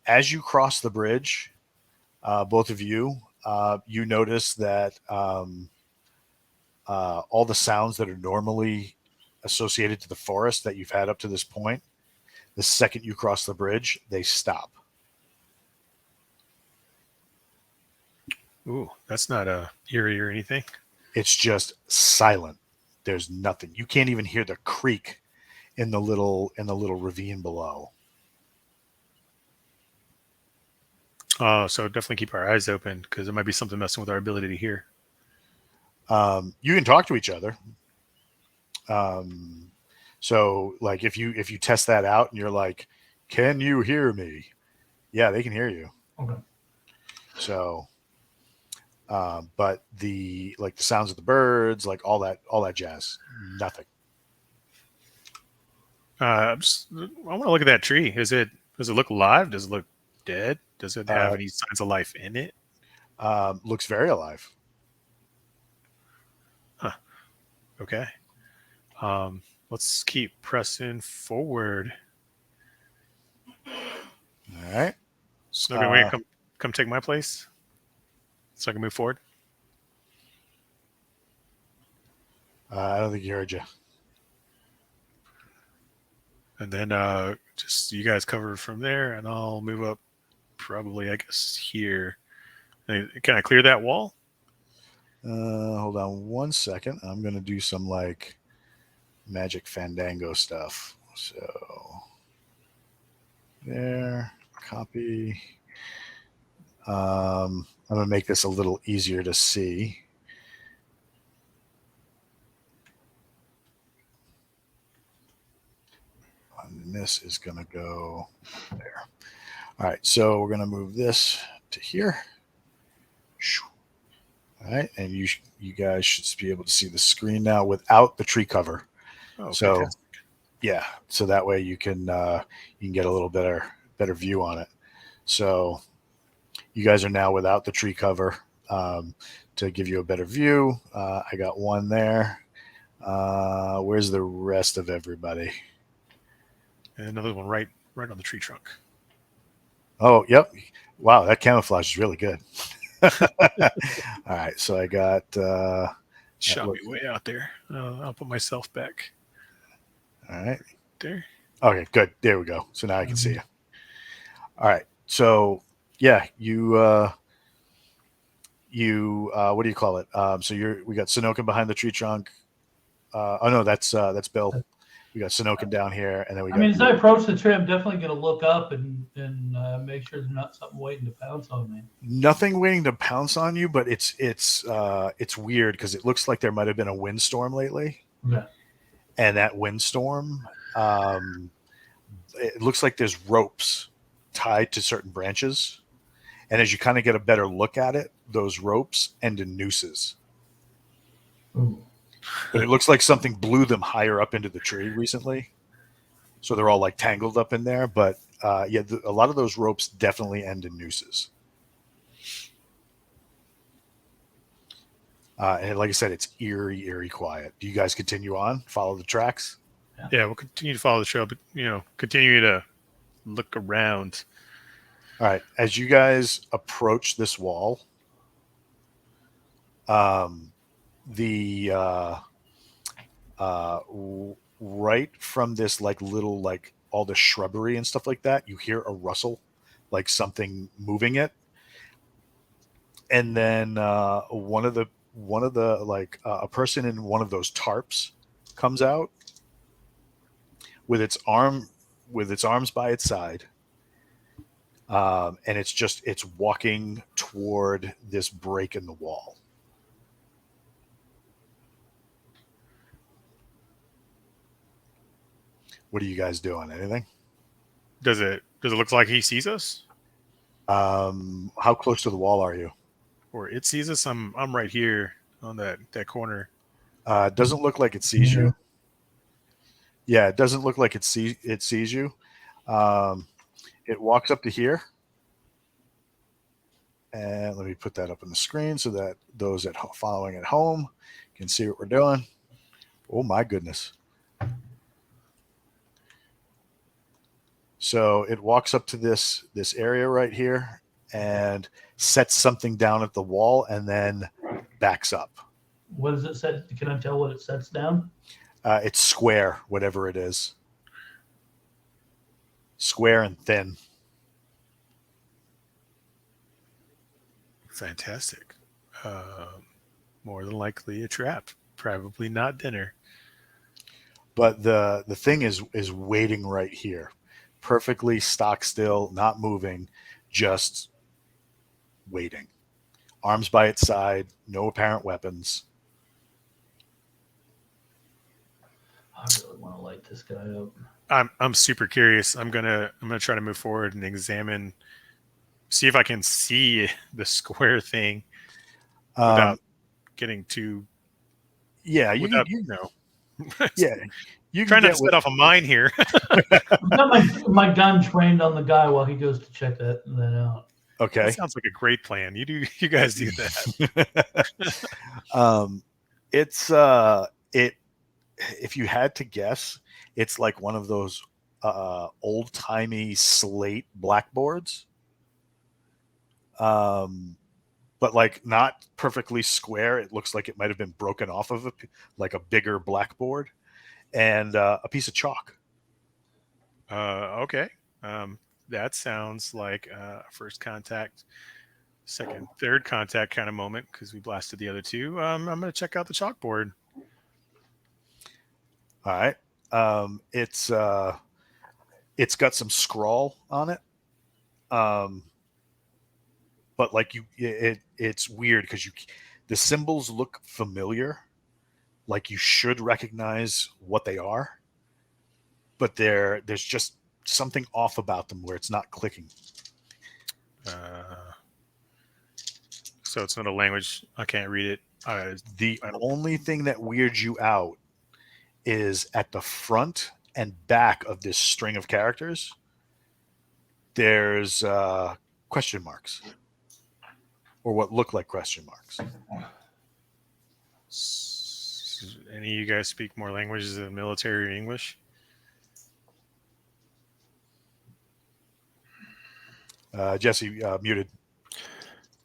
[SPEAKER 1] As you cross the bridge, both of you, you notice that all the sounds that are normally associated to the forest that you've had up to this point, the second you cross the bridge, they stop.
[SPEAKER 3] Ooh, that's not eerie or anything.
[SPEAKER 1] It's just silent. There's nothing. You can't even hear the creak in the little ravine below.
[SPEAKER 3] So definitely keep our eyes open because there might be something messing with our ability to hear.
[SPEAKER 1] You can talk to each other. So like if you test that out and you're like, can you hear me? Yeah, they can hear you.
[SPEAKER 4] Okay.
[SPEAKER 1] So, but the sounds of the birds, like all that jazz, nothing.
[SPEAKER 3] I want to look at that tree. Does it look alive? Does it look dead? Does it have any signs of life in it?
[SPEAKER 1] Looks very alive.
[SPEAKER 3] Huh. Okay. Let's keep pressing forward.
[SPEAKER 1] All right.
[SPEAKER 3] Snogan, wait, come take my place so I can move forward.
[SPEAKER 1] I don't think he heard you.
[SPEAKER 3] And then just you guys cover from there, and I'll move up probably, I guess, here. Can I clear that wall?
[SPEAKER 1] Hold on one second. I'm going to do some like magic fandango stuff. So there, copy. I'm going to make this a little easier to see. And this is going to go there. All right, so we're going to move this to here. All right, and you guys should be able to see the screen now without the tree cover.
[SPEAKER 3] Oh,
[SPEAKER 1] so
[SPEAKER 3] fantastic.
[SPEAKER 1] Yeah, so that way you can get a little better view on it. So you guys are now without the tree cover to give you a better view. I got one there. Where's the rest of everybody?
[SPEAKER 3] And another one right on the tree trunk.
[SPEAKER 1] Oh, yep. Wow, that camouflage is really good. All right, so I got.
[SPEAKER 3] Shot me way out there. I'll put myself back.
[SPEAKER 1] All right.
[SPEAKER 3] There.
[SPEAKER 1] Okay, good. There we go. So now I can see you. All right. So yeah, you what do you call it? So we got Sonokin behind the tree trunk. Oh no, that's Bill. We got Sonokin down here, and then we
[SPEAKER 4] I
[SPEAKER 1] got.
[SPEAKER 4] mean, as I approach the tree, I'm definitely going to look up and make sure there's not something waiting to pounce on me.
[SPEAKER 1] Nothing waiting to pounce on you, but it's weird because it looks like there might have been a windstorm lately,
[SPEAKER 4] Okay.
[SPEAKER 1] and that windstorm, it looks like there's ropes tied to certain branches, and as you kind of get a better look at it, those ropes end in nooses.
[SPEAKER 4] Ooh.
[SPEAKER 1] But it looks like something blew them higher up into the tree recently, so they're all like tangled up in there. But yeah, a lot of those ropes definitely end in nooses. And like I said, it's eerie quiet. Do you guys continue on? Follow the tracks?
[SPEAKER 3] Yeah, we'll continue to follow the trail, but continue to look around.
[SPEAKER 1] All right. As you guys approach this wall, the right from this like little like all the shrubbery and stuff like that, you hear a rustle, like something moving it, and then one of the like a person in one of those tarps comes out with its arms by its side, and it's walking toward this break in the wall. What are you guys doing? Anything?
[SPEAKER 3] Does it look like he sees us?
[SPEAKER 1] How close to the wall are you?
[SPEAKER 3] Or it sees us? I'm right here on that corner.
[SPEAKER 1] It doesn't look like it sees you. Yeah, it doesn't look like it sees you. It walks up to here. And let me put that up on the screen so that those following at home can see what we're doing. Oh my goodness. So it walks up to this area right here and sets something down at the wall and then backs up.
[SPEAKER 4] What does it set? Can I tell what it sets down?
[SPEAKER 1] It's square, whatever it is. Square and thin.
[SPEAKER 3] Fantastic. More than likely a trap. Probably not dinner.
[SPEAKER 1] But the thing is waiting right here, perfectly stock still, not moving, just waiting. Arms by its side, no apparent weapons.
[SPEAKER 4] I really want to light this guy up.
[SPEAKER 3] I'm super curious. I'm gonna try to move forward and examine, see if I can see the square thing without getting too.
[SPEAKER 1] Yeah, you
[SPEAKER 3] know.
[SPEAKER 1] Yeah, you
[SPEAKER 3] trying not to set off a mine here.
[SPEAKER 4] I've got my gun trained on the guy while he goes to check that out.
[SPEAKER 1] Okay,
[SPEAKER 3] that sounds like a great plan. You guys do that.
[SPEAKER 1] It's if you had to guess, it's like one of those old timey slate blackboards. But like not perfectly square. It looks like it might have been broken off of like a bigger blackboard, and a piece of chalk.
[SPEAKER 3] Okay. That sounds like a first contact, second, third contact kind of moment because we blasted the other two. I'm going to check out the chalkboard.
[SPEAKER 1] All right. It's got some scrawl on it. But like it's weird because the symbols look familiar, like you should recognize what they are, but there's just something off about them where it's not clicking.
[SPEAKER 3] So it's not a language. I can't read it.
[SPEAKER 1] The only thing that weirds you out is at the front and back of this string of characters, there's question marks. Or what look like question marks.
[SPEAKER 3] Does any of you guys speak more languages than military or English?
[SPEAKER 1] Jesse, muted.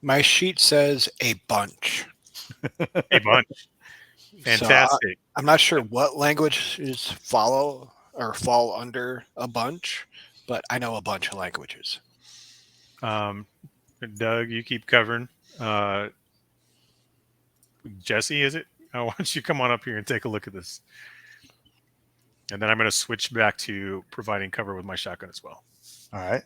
[SPEAKER 2] My sheet says a bunch.
[SPEAKER 3] A bunch.
[SPEAKER 2] So
[SPEAKER 3] Fantastic.
[SPEAKER 2] I'm not sure what languages follow or fall under a bunch, but I know a bunch of languages.
[SPEAKER 3] Doug, you keep covering. Jesse, is it? I want you to come on up here and take a look at this. And then I'm going to switch back to providing cover with my shotgun as well.
[SPEAKER 1] All right.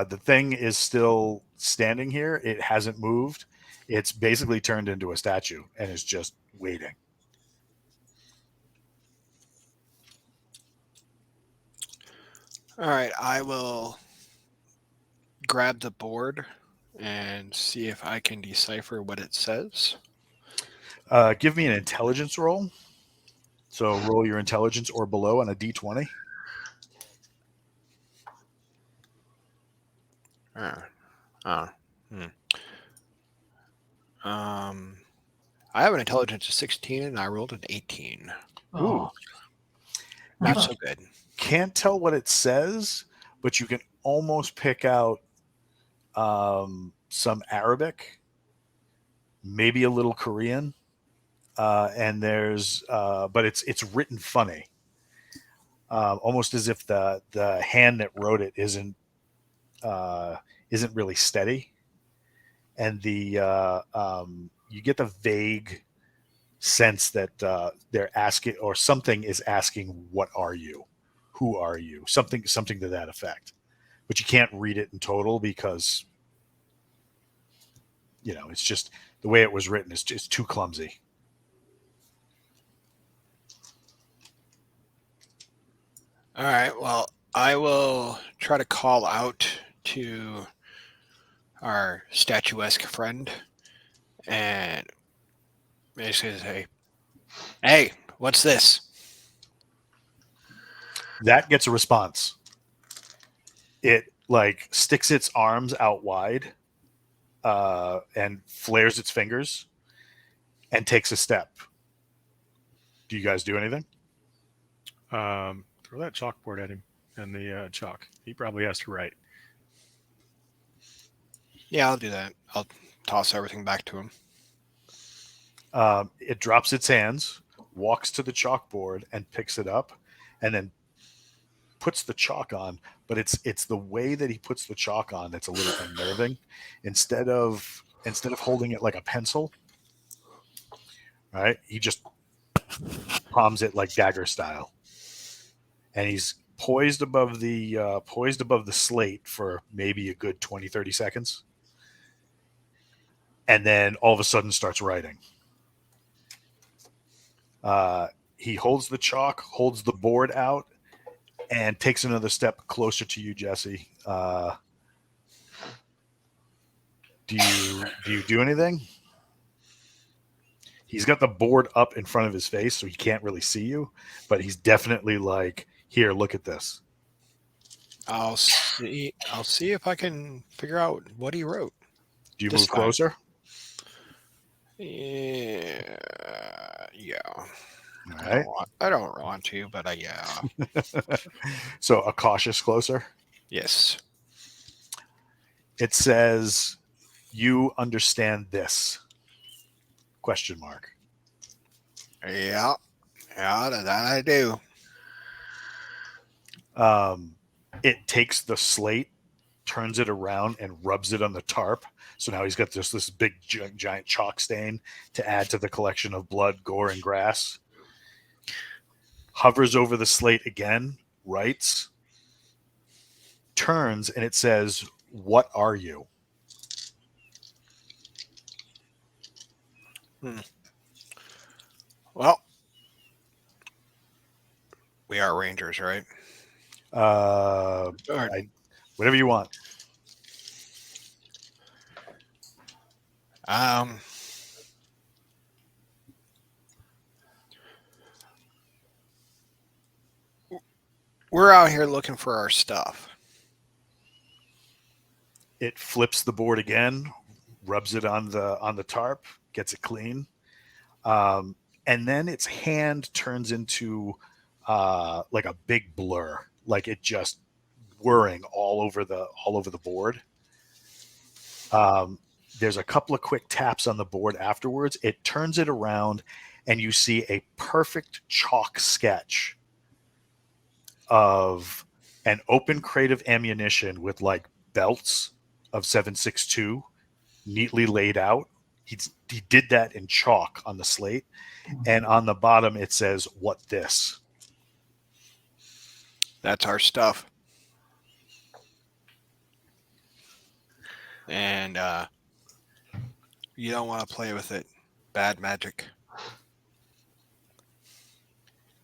[SPEAKER 1] The thing is still standing here. It hasn't moved. It's basically turned into a statue and is just waiting.
[SPEAKER 2] All right, I will grab the board and see if I can decipher what it says.
[SPEAKER 1] Give me an intelligence roll. So roll your intelligence or below on a d20.
[SPEAKER 2] I have an intelligence of 16 and I rolled an 18.
[SPEAKER 4] Oh,
[SPEAKER 2] Not so good.
[SPEAKER 1] Can't tell what it says, but you can almost pick out some Arabic, maybe a little Korean, and there's but it's written funny, almost as if the hand that wrote it isn't really steady, and the you get the vague sense that they're asking, or something is asking, "What are you? Who are you?" Something to that effect. But you can't read it in total because it's just the way it was written is just too clumsy.
[SPEAKER 2] All right, well, I will try to call out to our statuesque friend and basically say, "Hey, what's this?"
[SPEAKER 1] That gets a response. It like sticks its arms out wide and flares its fingers and takes a step. Do you guys do anything?
[SPEAKER 3] Throw that chalkboard at him and the chalk. He probably has to write.
[SPEAKER 2] Yeah, I'll do that. I'll toss everything back to him.
[SPEAKER 1] It drops its hands, walks to the chalkboard and picks it up, and then puts the chalk on. But it's the way that he puts the chalk on that's a little unnerving. Instead of holding it like a pencil, right? He just palms it like dagger style, and he's poised above the slate for maybe a good 20-30 seconds, and then all of a sudden starts writing. He holds the chalk, holds the board out, and takes another step closer to you, Jesse. Do you do anything? He's got the board up in front of his face, so he can't really see you, but he's definitely like, "Here, look at this."
[SPEAKER 2] I'll see if I can figure out what he wrote.
[SPEAKER 1] Do you
[SPEAKER 2] This
[SPEAKER 1] move
[SPEAKER 2] time.
[SPEAKER 1] closer?
[SPEAKER 2] Yeah.
[SPEAKER 1] All right.
[SPEAKER 2] I don't want to, but yeah.
[SPEAKER 1] So a cautious closer.
[SPEAKER 2] Yes.
[SPEAKER 1] It says, "You understand this?" Question mark.
[SPEAKER 2] Yeah. Yeah, that I do.
[SPEAKER 1] It takes the slate, turns it around, and rubs it on the tarp. So now he's got this big giant chalk stain to add to the collection of blood, gore, and grass. Hovers over the slate again, writes, turns, and it says, "What are you?"
[SPEAKER 2] Well, we are rangers, right?
[SPEAKER 1] Whatever you want.
[SPEAKER 2] We're out here looking for our stuff.
[SPEAKER 1] It flips the board again, rubs it on the tarp, gets it clean. and then its hand turns into like a big blur, like it just whirring all over the board. There's a couple of quick taps on the board afterwards. It turns it around, and you see a perfect chalk sketch of an open crate of ammunition with like belts of 7.62 neatly laid out. He did that in chalk on the slate, and on the bottom it says, "What this?"
[SPEAKER 2] That's our stuff. And you don't want to play with it. Bad magic.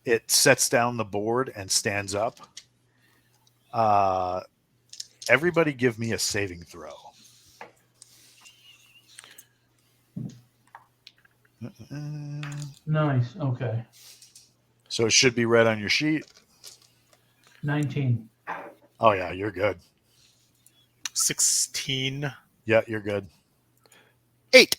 [SPEAKER 1] It sets down the board and stands up. Everybody give me a saving throw.
[SPEAKER 4] Nice. Okay.
[SPEAKER 1] So it should be red on your sheet.
[SPEAKER 4] 19.
[SPEAKER 1] Oh yeah, you're good.
[SPEAKER 3] 16.
[SPEAKER 1] Yeah, you're good.
[SPEAKER 2] 8.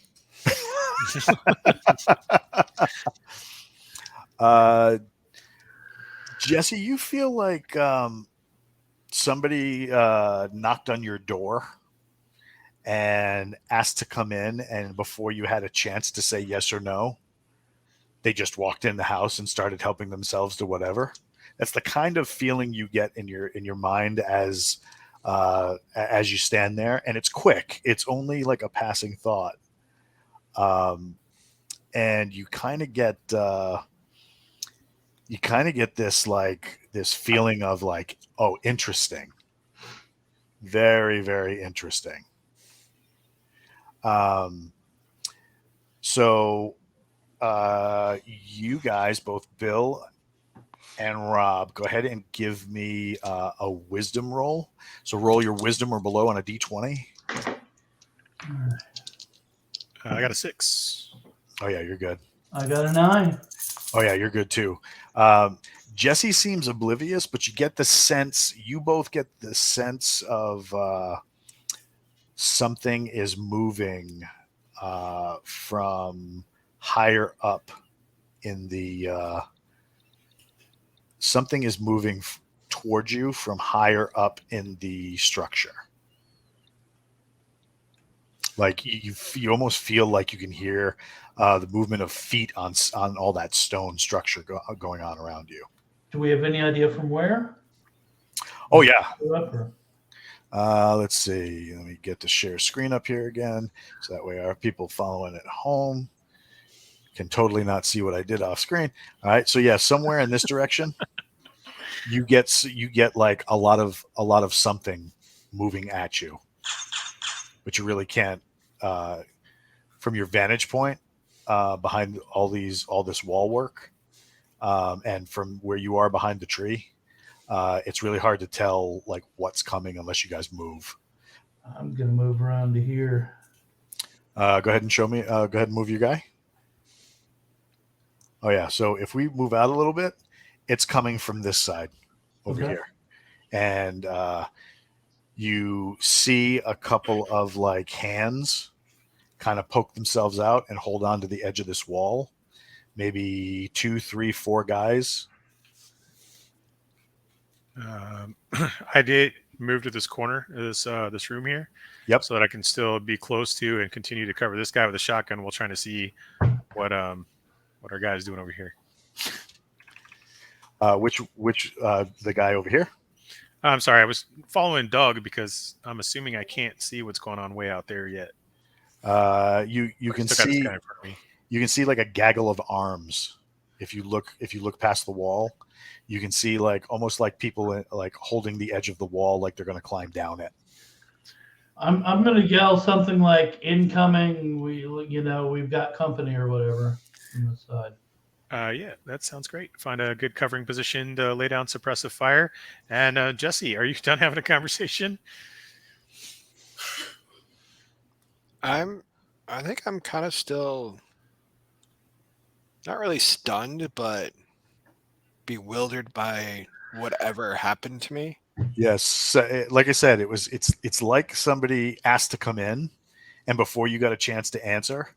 [SPEAKER 1] Jesse, you feel like somebody knocked on your door and asked to come in, and before you had a chance to say yes or no, they just walked in the house and started helping themselves to whatever. That's the kind of feeling you get in your mind as you stand there, and it's quick. It's only like a passing thought, and you kind of get this feeling of like, oh, interesting, very, very interesting. So you guys, both Bill and Rob, go ahead and give me a wisdom roll. So roll your wisdom or below on a d20.
[SPEAKER 3] I got a 6.
[SPEAKER 1] Oh yeah, you're good.
[SPEAKER 4] I got a 9.
[SPEAKER 1] Oh yeah, you're good too. Jesse seems oblivious, but you both get the sense of something is moving from higher up in the something is moving towards you from higher up in the structure. Like you almost feel like you can hear the movement of feet on all that stone structure going on around you.
[SPEAKER 4] Do we have any idea from where?
[SPEAKER 1] Oh yeah.
[SPEAKER 4] Whoever.
[SPEAKER 1] Let's see. Let me get the share screen up here again, so that way our people following at home can totally not see what I did off screen. All right. So yeah, somewhere in this direction, you get like a lot of something moving at you, but you really can't from your vantage point behind all this wall work, and from where you are behind the tree. It's really hard to tell like what's coming unless you guys move.
[SPEAKER 4] I'm going to move around to here.
[SPEAKER 1] Go ahead and show me. Go ahead and move your guy. Oh yeah. So if we move out a little bit, it's coming from this side over here, and you see a couple of like hands kind of poke themselves out and hold on to the edge of this wall. Maybe 2, 3, 4 guys.
[SPEAKER 3] I did move to this corner of this room here.
[SPEAKER 1] Yep.
[SPEAKER 3] So that I can still be close to and continue to cover this guy with a shotgun while trying to see what our guy's doing over here.
[SPEAKER 1] Which the guy over here?
[SPEAKER 3] I'm sorry, I was following Doug because I'm assuming I can't see what's going on way out there yet.
[SPEAKER 1] You can
[SPEAKER 3] Still got this
[SPEAKER 1] see
[SPEAKER 3] guy in front of me.
[SPEAKER 1] You can see like a gaggle of arms. If you look past the wall, you can see like almost like people like holding the edge of the wall, like they're going to climb down it.
[SPEAKER 4] I'm going to yell something like incoming. We've got company or whatever on the side.
[SPEAKER 3] Yeah, that sounds great. Find a good covering position to lay down suppressive fire. And Jesse, are you done having a conversation?
[SPEAKER 2] I think I'm kind of still not really stunned, but bewildered by whatever happened to me.
[SPEAKER 1] Yes, like I said, it's like somebody asked to come in, and before you got a chance to answer,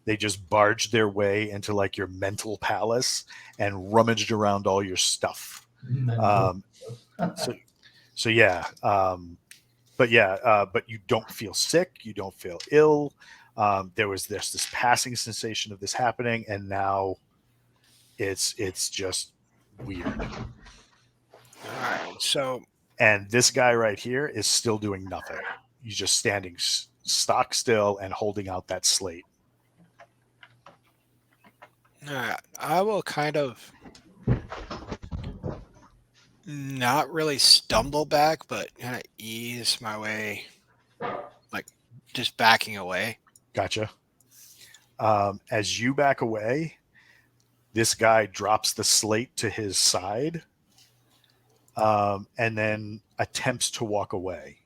[SPEAKER 1] They just barged their way into like your mental palace and rummaged around all your stuff. So yeah, but you don't feel sick. You don't feel ill. There was this passing sensation of this happening, and now it's just weird.
[SPEAKER 2] All right. So
[SPEAKER 1] And this guy right here is still doing nothing. He's just standing stock still and holding out that slate.
[SPEAKER 2] I will kind of not really stumble back, but kind of ease my way, like just backing away.
[SPEAKER 1] Gotcha. As you back away, this guy drops the slate to his side, and then attempts to walk away.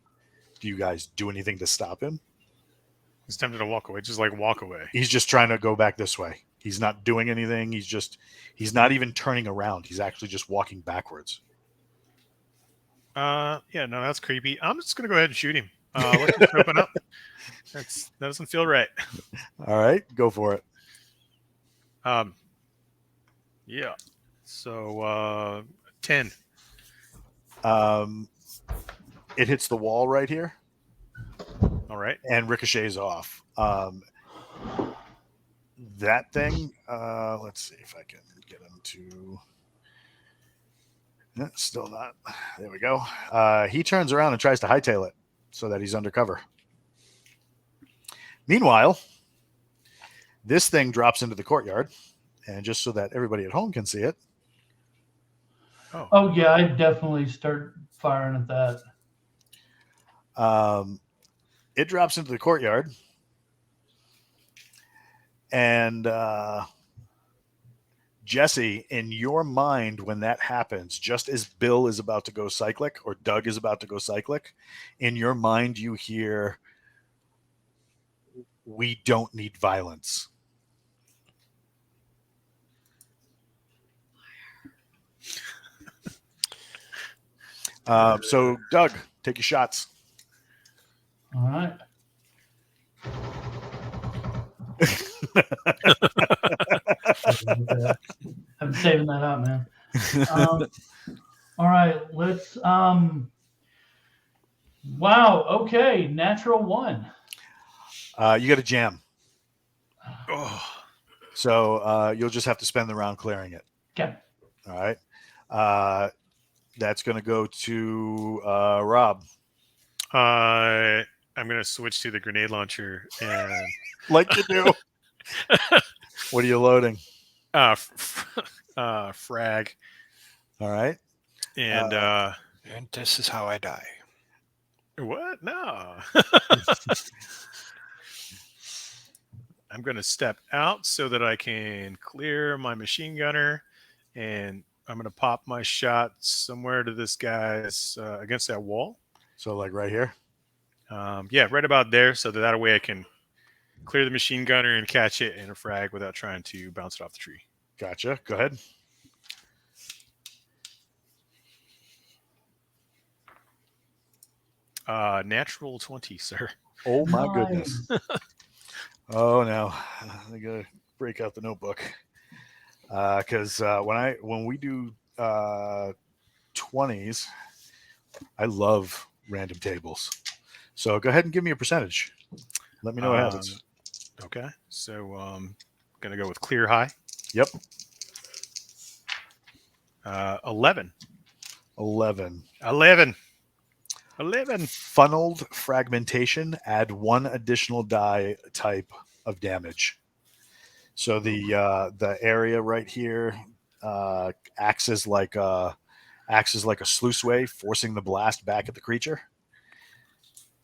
[SPEAKER 1] Do you guys do anything to stop him?
[SPEAKER 3] He's tempted to walk away, just like walk away.
[SPEAKER 1] He's just trying to go back this way. He's not doing anything. He's not even turning around. He's actually just walking backwards.
[SPEAKER 3] Yeah, no, that's creepy. I'm just gonna go ahead and shoot him. Let's just open up. That doesn't feel right.
[SPEAKER 1] All right, go for it.
[SPEAKER 3] Yeah. So 10.
[SPEAKER 1] It hits the wall right here
[SPEAKER 3] All right.
[SPEAKER 1] and ricochets off. That thing, let's see if I can get him to. No, still not. There we go. He turns around and tries to hightail it so that he's undercover. Meanwhile, this thing drops into the courtyard, and just so that everybody at home can see it.
[SPEAKER 4] Oh yeah, I definitely start firing at that.
[SPEAKER 1] It drops into the courtyard, and Jesse, in your mind, when that happens, just as Bill is about to go cyclic or Doug is about to go cyclic, in your mind you hear, "We don't need violence." So Doug, take your shots.
[SPEAKER 4] All right. I'm saving that up, man. All right, let's. Wow. Okay, natural one.
[SPEAKER 1] You got a jam,
[SPEAKER 3] Oh,
[SPEAKER 1] so you'll just have to spend the round clearing it.
[SPEAKER 4] Okay.
[SPEAKER 1] All right. That's going to go to Rob.
[SPEAKER 3] I'm gonna switch to the grenade launcher and
[SPEAKER 1] Like you do. What are you loading?
[SPEAKER 3] frag.
[SPEAKER 1] All right.
[SPEAKER 3] And
[SPEAKER 2] And this is how I die.
[SPEAKER 3] what? No. I'm going to step out so that I can clear my machine gunner, and I'm going to pop my shot somewhere to this guy's against that wall.
[SPEAKER 1] So like right here.
[SPEAKER 3] Yeah, right about there, so that way I can clear the machine gunner and catch it in a frag without trying to bounce it off the tree.
[SPEAKER 1] Gotcha. Go ahead.
[SPEAKER 3] Natural 20, sir.
[SPEAKER 1] Oh my
[SPEAKER 4] Nice.
[SPEAKER 1] goodness. Oh no. I gotta break out the notebook. Because when we do 20s, I love random tables. So go ahead and give me a percentage. Let me know what happens.
[SPEAKER 3] Okay, so gonna go with clear high.
[SPEAKER 1] Yep.
[SPEAKER 3] 11.
[SPEAKER 1] 11.
[SPEAKER 3] 11.
[SPEAKER 1] Funneled fragmentation. Add one additional die type of damage. So the area right here acts as like a sluiceway, forcing the blast back at the creature.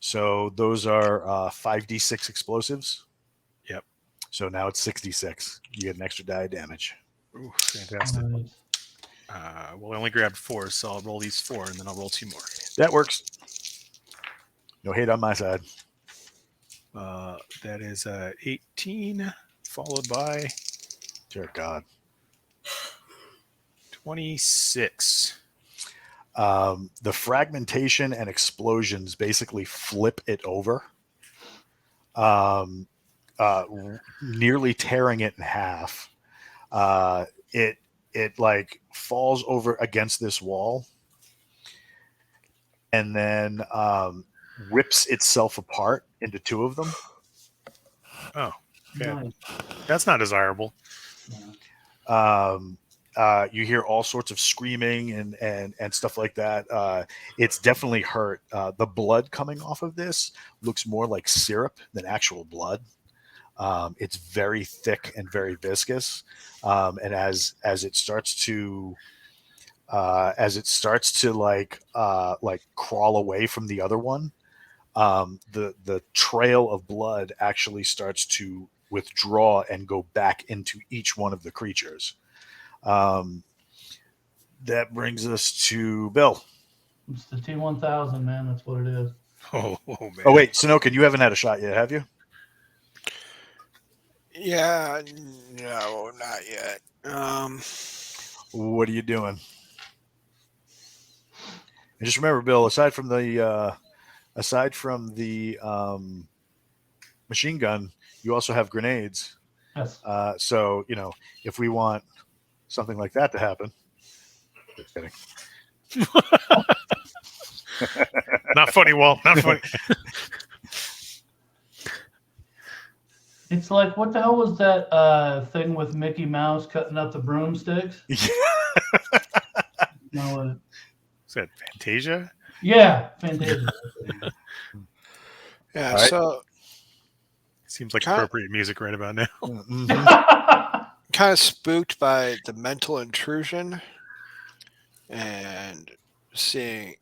[SPEAKER 1] So those are 5d6 explosives.
[SPEAKER 3] Yep.
[SPEAKER 1] So now it's 66. You get an extra die of damage.
[SPEAKER 3] Ooh, fantastic.
[SPEAKER 4] Nice.
[SPEAKER 3] Well, I only grabbed 4, so I'll roll these 4, and then I'll roll 2 more.
[SPEAKER 1] That works. No hate on my side.
[SPEAKER 3] That is 18, followed by
[SPEAKER 1] Dear God.
[SPEAKER 3] 26.
[SPEAKER 1] The fragmentation and explosions basically flip it over. nearly tearing it in half. It like falls over against this wall and then rips itself apart into two of them.
[SPEAKER 3] Oh, okay.
[SPEAKER 4] Nice.
[SPEAKER 3] That's not desirable.
[SPEAKER 4] Yeah.
[SPEAKER 1] You hear all sorts of screaming and stuff like that. It's definitely hurt. The blood coming off of this looks more like syrup than actual blood. It's very thick and very viscous. And as it starts to like crawl away from the other one, the trail of blood actually starts to withdraw and go back into each one of the creatures. That brings us to Bill.
[SPEAKER 4] It's the T1000, man. That's what it is.
[SPEAKER 3] Oh man.
[SPEAKER 1] Oh wait, Sanokin, you haven't had a shot yet, have you?
[SPEAKER 2] Yeah, no, not yet.
[SPEAKER 1] What are you doing? And just remember, Bill, aside from the machine gun, you also have grenades.
[SPEAKER 4] Yes.
[SPEAKER 1] So, if we want something like that to happen. Just kidding.
[SPEAKER 3] Not funny, Walt. Not funny.
[SPEAKER 4] It's like, what the hell was that thing with Mickey Mouse cutting up the broomsticks? No,
[SPEAKER 3] Is that Fantasia?
[SPEAKER 4] yeah, Fantasia.
[SPEAKER 2] Yeah,
[SPEAKER 1] All right.
[SPEAKER 2] so
[SPEAKER 3] Seems like
[SPEAKER 2] Kind-
[SPEAKER 3] appropriate music right about now.
[SPEAKER 1] Mhm.
[SPEAKER 2] kind of spooked by the mental intrusion and seeing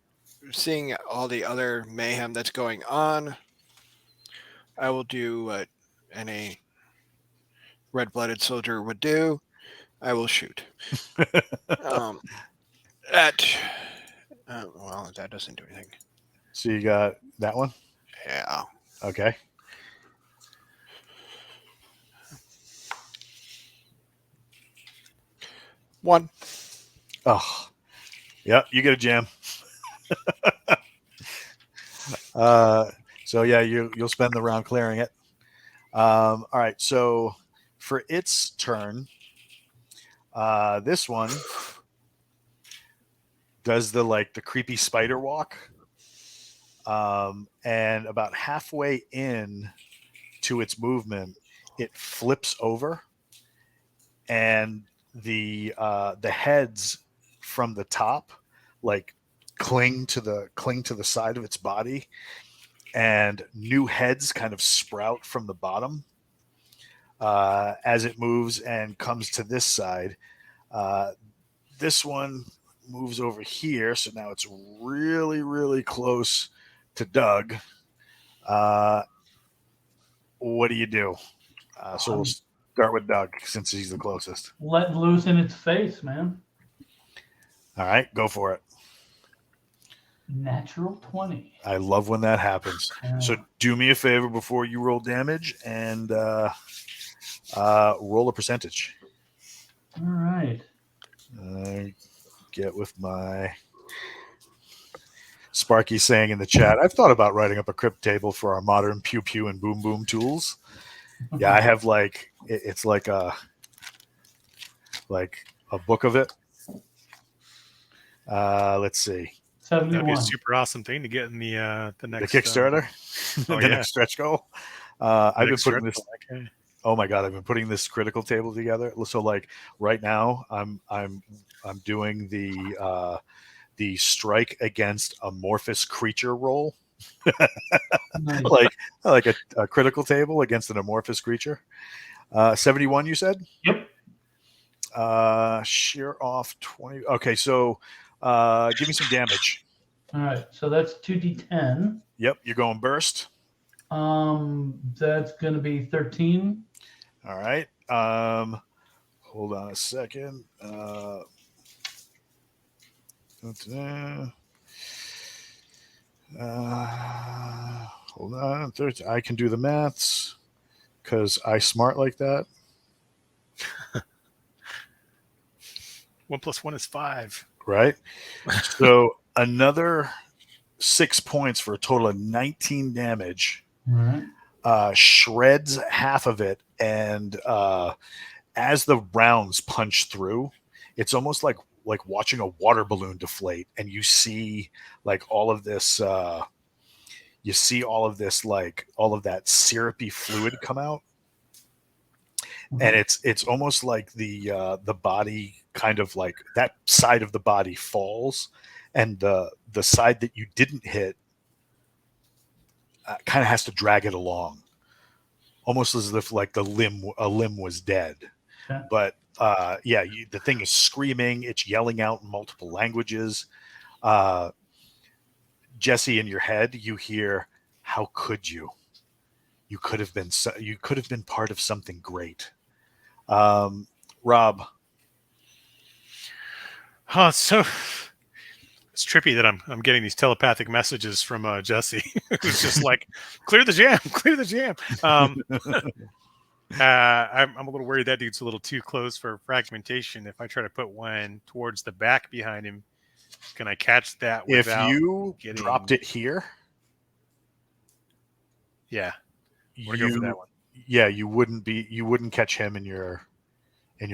[SPEAKER 2] all the other mayhem that's going on. I will do what any red-blooded soldier would do. I will shoot. Well, that doesn't do anything.
[SPEAKER 1] So you got that one?
[SPEAKER 2] Yeah.
[SPEAKER 1] Okay.
[SPEAKER 2] One.
[SPEAKER 1] Oh, yep. You get a jam. So yeah, you'll spend the round clearing it. All right. So for its turn, this one does the creepy spider walk, and about halfway in to its movement, it flips over, and the heads from the top cling to the side of its body, and new heads kind of sprout from the bottom as it moves and comes to this side. This one moves over here, so now it's really, really close to Doug. What do you do? So we'll start with Doug since he's the closest.
[SPEAKER 4] Let loose in its face, man.
[SPEAKER 1] All right, go for it.
[SPEAKER 4] Natural 20.
[SPEAKER 1] I love when that happens. So do me a favor before you roll damage and roll a percentage.
[SPEAKER 4] All right.
[SPEAKER 1] Get with my Sparky saying in the chat, I've thought about writing up a crypt table for our modern pew pew and boom boom tools. Yeah, I have it's like a book of it. Let's see.
[SPEAKER 3] That'd be a
[SPEAKER 4] 71.
[SPEAKER 3] super awesome thing to get in the next
[SPEAKER 1] The Kickstarter,
[SPEAKER 3] oh,
[SPEAKER 1] the
[SPEAKER 3] yeah.
[SPEAKER 1] next stretch goal. I've been putting this.
[SPEAKER 3] Okay.
[SPEAKER 1] Oh my god, I've been putting this critical table together. So right now, I'm doing the strike against amorphous creature roll.
[SPEAKER 4] Nice.
[SPEAKER 1] like a critical table against an amorphous creature. 71, you said?
[SPEAKER 4] Yep.
[SPEAKER 1] Shear off 20. Okay, so give me some damage.
[SPEAKER 4] All right. So that's 2d10.
[SPEAKER 1] Yep, you're going burst.
[SPEAKER 4] That's going to be 13.
[SPEAKER 1] All right. Hold on a second. Hold on. I can do the maths because I smart like that.
[SPEAKER 3] 1 + 1 is 5.
[SPEAKER 1] Right. So another 6 points for a total of 19 damage.
[SPEAKER 4] All right.
[SPEAKER 1] shreds half of it, and as the rounds punch through, it's almost like watching a water balloon deflate, and you see like all of this. You see all of this, like all of that syrupy fluid come out, and it's almost like the body kind of like that side of the body falls, and the side that you didn't hit kind of has to drag it along, almost as if like a limb was dead.
[SPEAKER 4] Okay.
[SPEAKER 1] But the thing is screaming, it's yelling out in multiple languages. Jesse, in your head, you hear, "How could you? You could have been part of something great." Rob.
[SPEAKER 3] Oh, so it's trippy that I'm getting these telepathic messages from Jesse. It's just like, clear the jam, clear the jam. I'm a little worried that dude's a little too close for fragmentation. If I try to put one towards the back behind him, can I catch that without
[SPEAKER 1] If you
[SPEAKER 3] getting...
[SPEAKER 1] dropped it here,
[SPEAKER 3] yeah, I'm gonna go for that one.
[SPEAKER 1] Yeah, you wouldn't catch him in your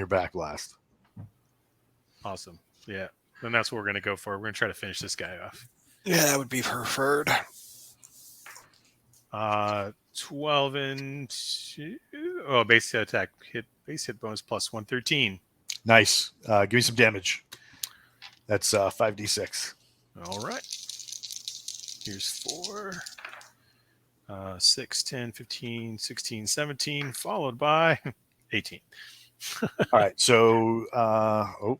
[SPEAKER 1] back blast.
[SPEAKER 3] Awesome. Yeah, then that's what we're gonna go for. We're gonna try to finish this guy off.
[SPEAKER 2] Yeah, that would be preferred.
[SPEAKER 3] 12 and 2. Oh, base attack hit, base hit bonus plus 113.
[SPEAKER 1] Nice. Give me some damage. That's 5d6.
[SPEAKER 3] All right. Here's 4, 6, 10, 15, 16, 17, followed by 18.
[SPEAKER 1] All right. So,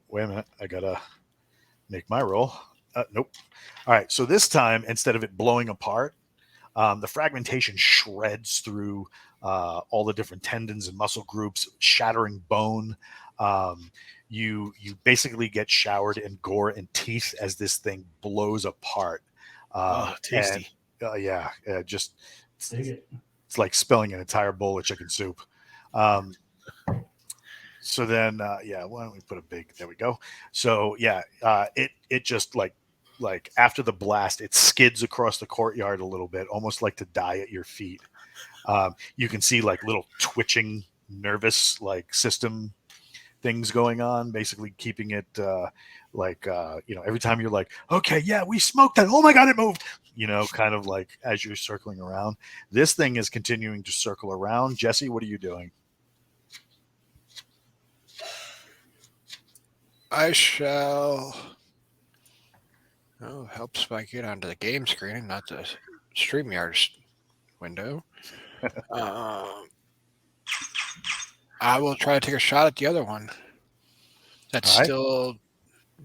[SPEAKER 1] wait a minute. I gotta make my roll. Nope. All right. So this time, instead of it blowing apart, the fragmentation shreds through all the different tendons and muscle groups, shattering bone. You basically get showered in gore and teeth as this thing blows apart.
[SPEAKER 3] Tasty.
[SPEAKER 1] And, just
[SPEAKER 4] Dig it.
[SPEAKER 1] it's like spilling an entire bowl of chicken soup. So then, why don't we put a big? There we go. So it just like after the blast, it skids across the courtyard a little bit, almost like to die at your feet. You can see like little twitching, nervous like system things going on, basically keeping it every time you're like, okay, yeah, we smoked that. Oh my God, it moved. Kind of like as you're circling around. This thing is continuing to circle around. Jesse, what are you doing?
[SPEAKER 2] I shall. Oh, helps if I get onto the game screen and not the StreamYard window. I will try to take a shot at the other one. That's
[SPEAKER 1] All right.
[SPEAKER 2] still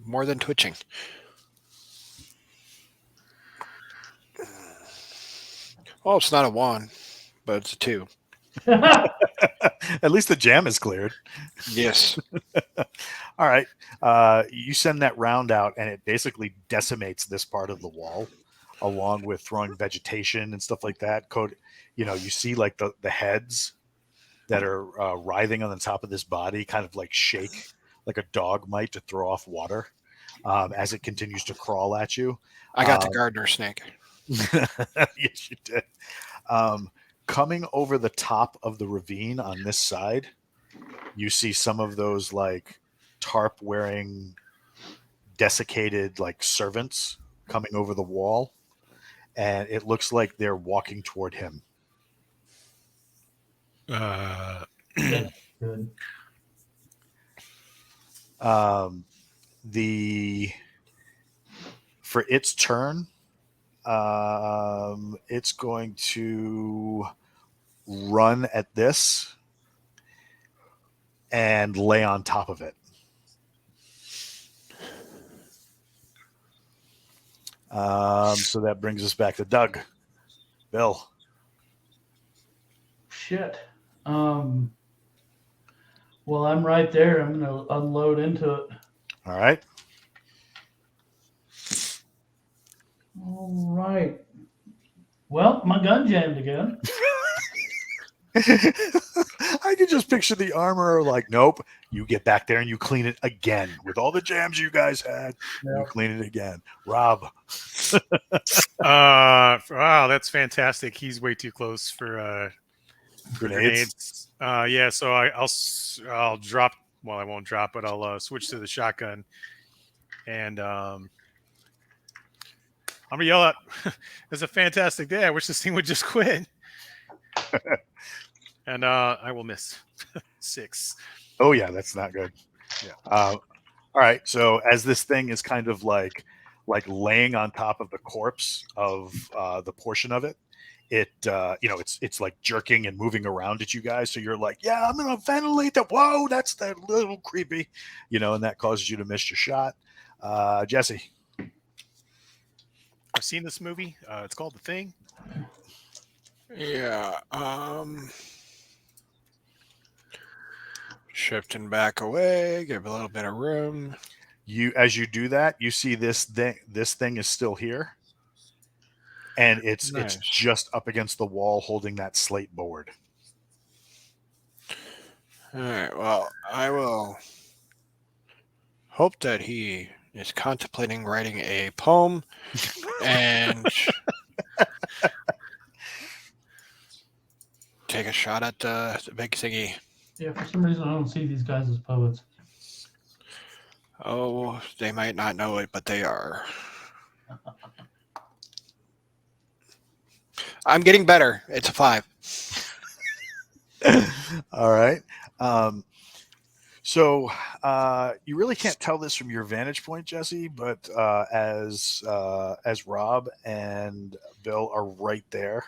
[SPEAKER 2] more than twitching. Well, it's not a 1, but it's a 2.
[SPEAKER 1] At least the jam is cleared.
[SPEAKER 2] Yes.
[SPEAKER 1] All right. You send that round out, and it basically decimates this part of the wall, along with throwing vegetation and stuff like that. You see like the heads that are writhing on the top of this body, kind of like shake like a dog might to throw off water as it continues to crawl at you.
[SPEAKER 2] I got the gardener snake.
[SPEAKER 1] Yes, you did. Coming over the top of the ravine on this side, you see some of those like tarp wearing desiccated like servants coming over the wall, and it looks like they're walking toward him.
[SPEAKER 4] Good.
[SPEAKER 1] For its turn, it's going to run at this and lay on top of it. So that brings us back to Doug. Bill.
[SPEAKER 4] Shit. Well, I'm right there. I'm going to unload into it.
[SPEAKER 1] All right.
[SPEAKER 4] All right. Well, my gun jammed again.
[SPEAKER 1] I can just picture the armor like, nope, you get back there and you clean it again with all the jams you guys had. You clean it again. Rob.
[SPEAKER 3] Wow, that's fantastic. He's way too close for
[SPEAKER 1] Grenades.
[SPEAKER 3] Yeah, so I'll drop. Well, I won't drop, but I'll switch to the shotgun, and I'm gonna yell out, "It's a fantastic day! I wish this thing would just quit." And I will miss 6.
[SPEAKER 1] Oh yeah, that's not good.
[SPEAKER 3] Yeah.
[SPEAKER 1] All right. So as this thing is kind of like laying on top of the corpse of the portion of it, it's like jerking and moving around at you guys. So you're like, yeah, I'm gonna ventilate that. Whoa, that's that little creepy, and that causes you to miss your shot. Jesse.
[SPEAKER 3] I've seen this movie. It's called The Thing.
[SPEAKER 2] Yeah. Shifting back away, give a little bit of room.
[SPEAKER 1] As you do that, you see this thing is still here, and it's just up against the wall holding that slate board.
[SPEAKER 2] All right. Well, I will hope that he is contemplating writing a poem and take a shot at the big thingy.
[SPEAKER 4] Yeah, for some reason I don't see these guys as poets.
[SPEAKER 2] Oh, they might not know it, but they are. I'm getting better. It's a 5.
[SPEAKER 1] All right. So you really can't tell this from your vantage point, Jesse, but as Rob and Bill are right there,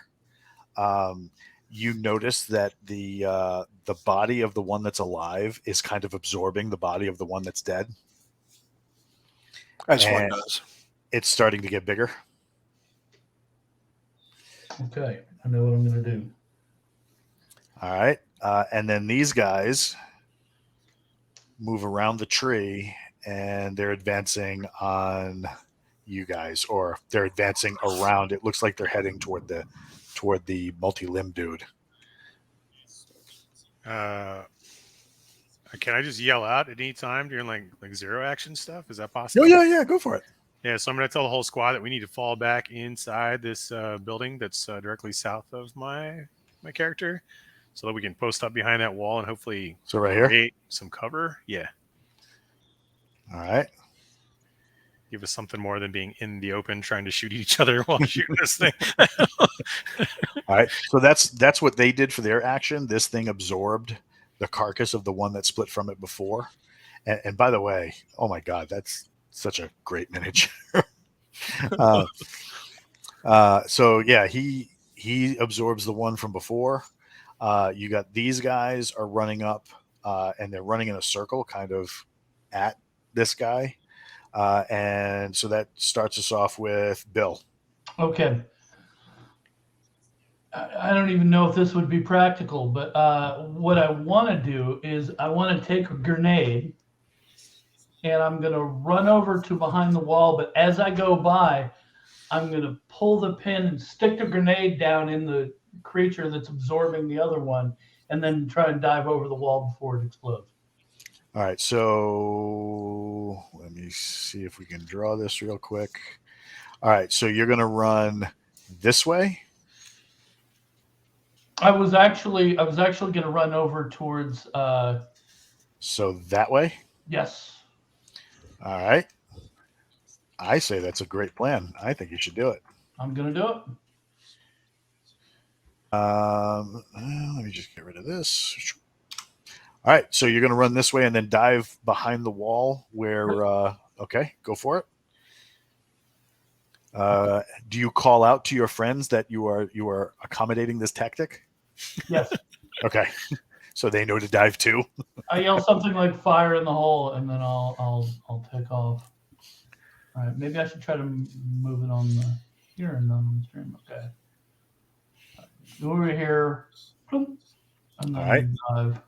[SPEAKER 1] you notice that the body of the one that's alive is kind of absorbing the body of the one that's dead.
[SPEAKER 2] As one does.
[SPEAKER 1] It's starting to get bigger.
[SPEAKER 4] Okay, I know what I'm going to do.
[SPEAKER 1] All right. And then these guys move around the tree, and they're advancing on you guys, or they're advancing around. It looks like they're heading toward the multi-limb dude.
[SPEAKER 3] Can I just yell out at any time during like zero action stuff? Is that possible?
[SPEAKER 1] Oh yeah, go for it.
[SPEAKER 3] Yeah, so I'm going to tell the whole squad that we need to fall back inside this building that's directly south of my character, so that we can post up behind that wall and hopefully
[SPEAKER 1] right here,
[SPEAKER 3] create some cover. Yeah.
[SPEAKER 1] All right.
[SPEAKER 3] Give us something more than being in the open trying to shoot each other while shooting this thing.
[SPEAKER 1] All right. So that's what they did for their action. This thing absorbed the carcass of the one that split from it before. And by the way, oh my God, that's such a great miniature. So yeah, he absorbs the one from before. You got these guys are running up, and they're running in a circle kind of at this guy. And so that starts us off with Bill.
[SPEAKER 4] Okay. I don't even know if this would be practical, but what I want to do is I want to take a grenade and I'm going to run over to behind the wall. But as I go by, I'm going to pull the pin and stick the grenade down in the creature that's absorbing the other one, and then try and dive over the wall before it explodes.
[SPEAKER 1] All right, so let me see if we can draw this real quick. All right, so you're going to run this way.
[SPEAKER 4] I was actually going to run over towards.
[SPEAKER 1] So that way.
[SPEAKER 4] Yes.
[SPEAKER 1] All right. I say that's a great plan. I think you should do it.
[SPEAKER 4] I'm going to do it.
[SPEAKER 1] Let me just get rid of this. All right, so you're going to run this way and then dive behind the wall where, okay, go for it. Do you call out to your friends that you are accommodating this tactic?
[SPEAKER 4] Yes.
[SPEAKER 1] Okay, so they know to dive too.
[SPEAKER 4] I yell something like "fire in the hole," and then I'll take off. All right, maybe I should try to move it on here and on the stream. Okay. Go over here, and then
[SPEAKER 1] all right.
[SPEAKER 4] dive.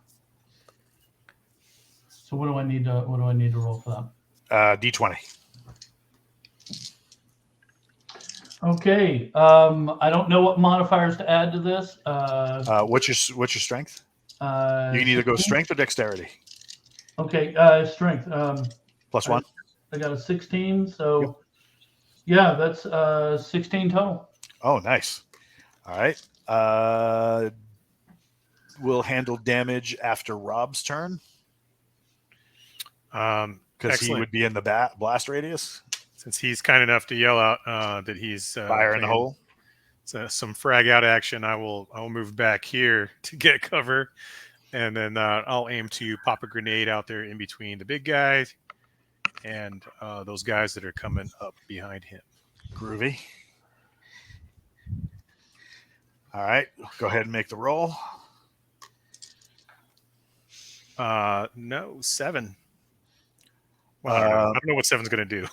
[SPEAKER 4] So what do I need to roll for that?
[SPEAKER 1] D20.
[SPEAKER 4] Okay. I don't know what modifiers to add to this.
[SPEAKER 1] What's your strength? You can either go
[SPEAKER 4] 16?
[SPEAKER 1] strength or dexterity.
[SPEAKER 4] Okay. Strength.
[SPEAKER 1] +1.
[SPEAKER 4] I got a 16. So yeah, that's 16 total.
[SPEAKER 1] Oh, nice. All right. We'll handle damage after Rob's turn because he
[SPEAKER 3] Excellent.
[SPEAKER 1] would be in the blast radius.
[SPEAKER 3] Since he's kind enough to yell out that he's
[SPEAKER 1] Fire in the
[SPEAKER 3] playing
[SPEAKER 1] hole.
[SPEAKER 3] some frag out action, I'll move back here to get cover, and then I'll aim to pop a grenade out there in between the big guys and those guys that are coming up behind him.
[SPEAKER 1] Groovy. All right. Go ahead and make the roll.
[SPEAKER 3] No, 7. Well, I don't know what 7's going to do.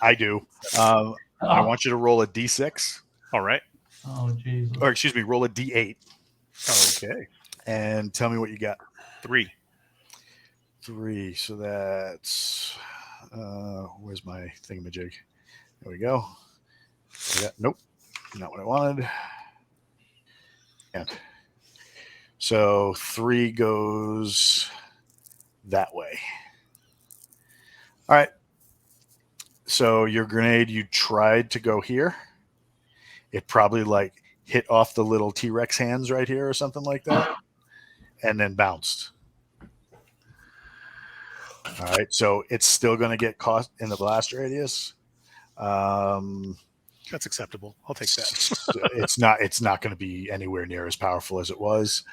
[SPEAKER 1] I do. I want you to roll a d6.
[SPEAKER 3] All right.
[SPEAKER 4] Oh, Jesus.
[SPEAKER 1] Or excuse me, roll a d8
[SPEAKER 3] Okay.
[SPEAKER 1] and tell me what you got.
[SPEAKER 3] 3.
[SPEAKER 1] 3. So that's where's my thingamajig? There we go. Nope, not what I wanted. And so 3 goes that way. All right. So your grenade, you tried to go here. It probably like hit off the little T-Rex hands right here or something like that, and then bounced. All right. So it's still going to get caught in the blast radius.
[SPEAKER 3] That's acceptable. I'll take that.
[SPEAKER 1] It's not going to be anywhere near as powerful as it was.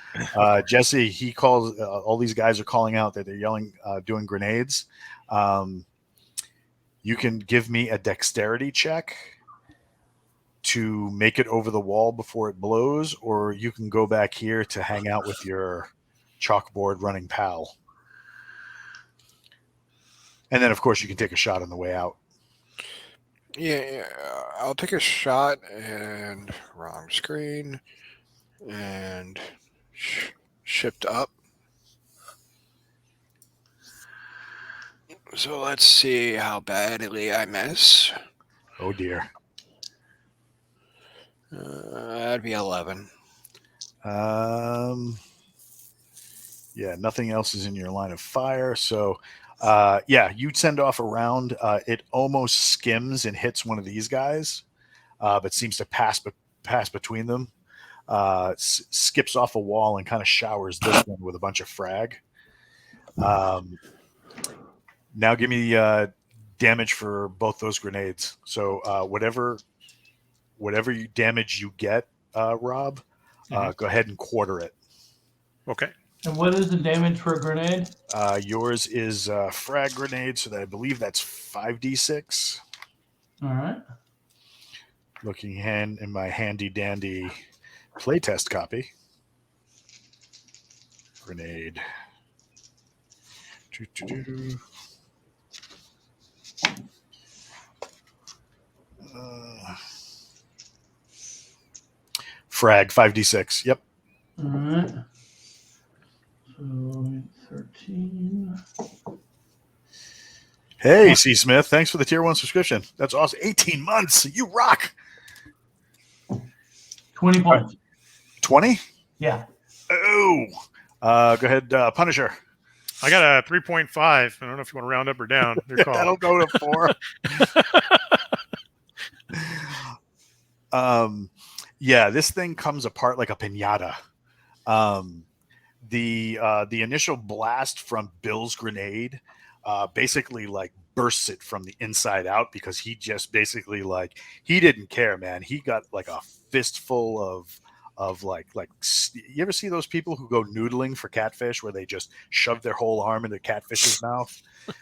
[SPEAKER 1] Jesse, he calls all these guys are calling out that they're yelling, doing grenades. You can give me a dexterity check to make it over the wall before it blows, or you can go back here to hang out with your chalkboard running pal. And then, of course, you can take a shot on the way out.
[SPEAKER 2] Yeah, I'll take a shot and wrong screen and shift up. So let's see how badly I miss.
[SPEAKER 1] Oh, dear.
[SPEAKER 2] That'd be 11.
[SPEAKER 1] Yeah, nothing else is in your line of fire. So, you'd send off a round. It almost skims and hits one of these guys, but seems to pass between them. Skips off a wall and kind of showers this one with a bunch of frag. Now give me damage for both those grenades. So whatever damage you get, Rob, go ahead and quarter it.
[SPEAKER 3] Okay.
[SPEAKER 4] And what is the damage for a grenade?
[SPEAKER 1] Yours is frag grenade, so that I believe that's 5d6.
[SPEAKER 4] All right.
[SPEAKER 1] Looking in my handy dandy playtest copy. Grenade. Frag 5d6. Yep.
[SPEAKER 4] All right. So 13.
[SPEAKER 1] Hey, C. Smith. Thanks for the tier 1 subscription. That's awesome. 18 months. You rock.
[SPEAKER 4] 20 points.
[SPEAKER 1] 20?
[SPEAKER 4] Yeah.
[SPEAKER 1] Oh. Go ahead, Punisher.
[SPEAKER 3] I got a 3.5. I don't know if you want to round up or down.
[SPEAKER 1] That'll go to 4. This thing comes apart like a piñata. The initial blast from Bill's grenade basically like bursts it from the inside out, because he just basically he didn't care, man. He got like a fistful of like you ever see those people who go noodling for catfish where they just shove their whole arm into catfish's mouth?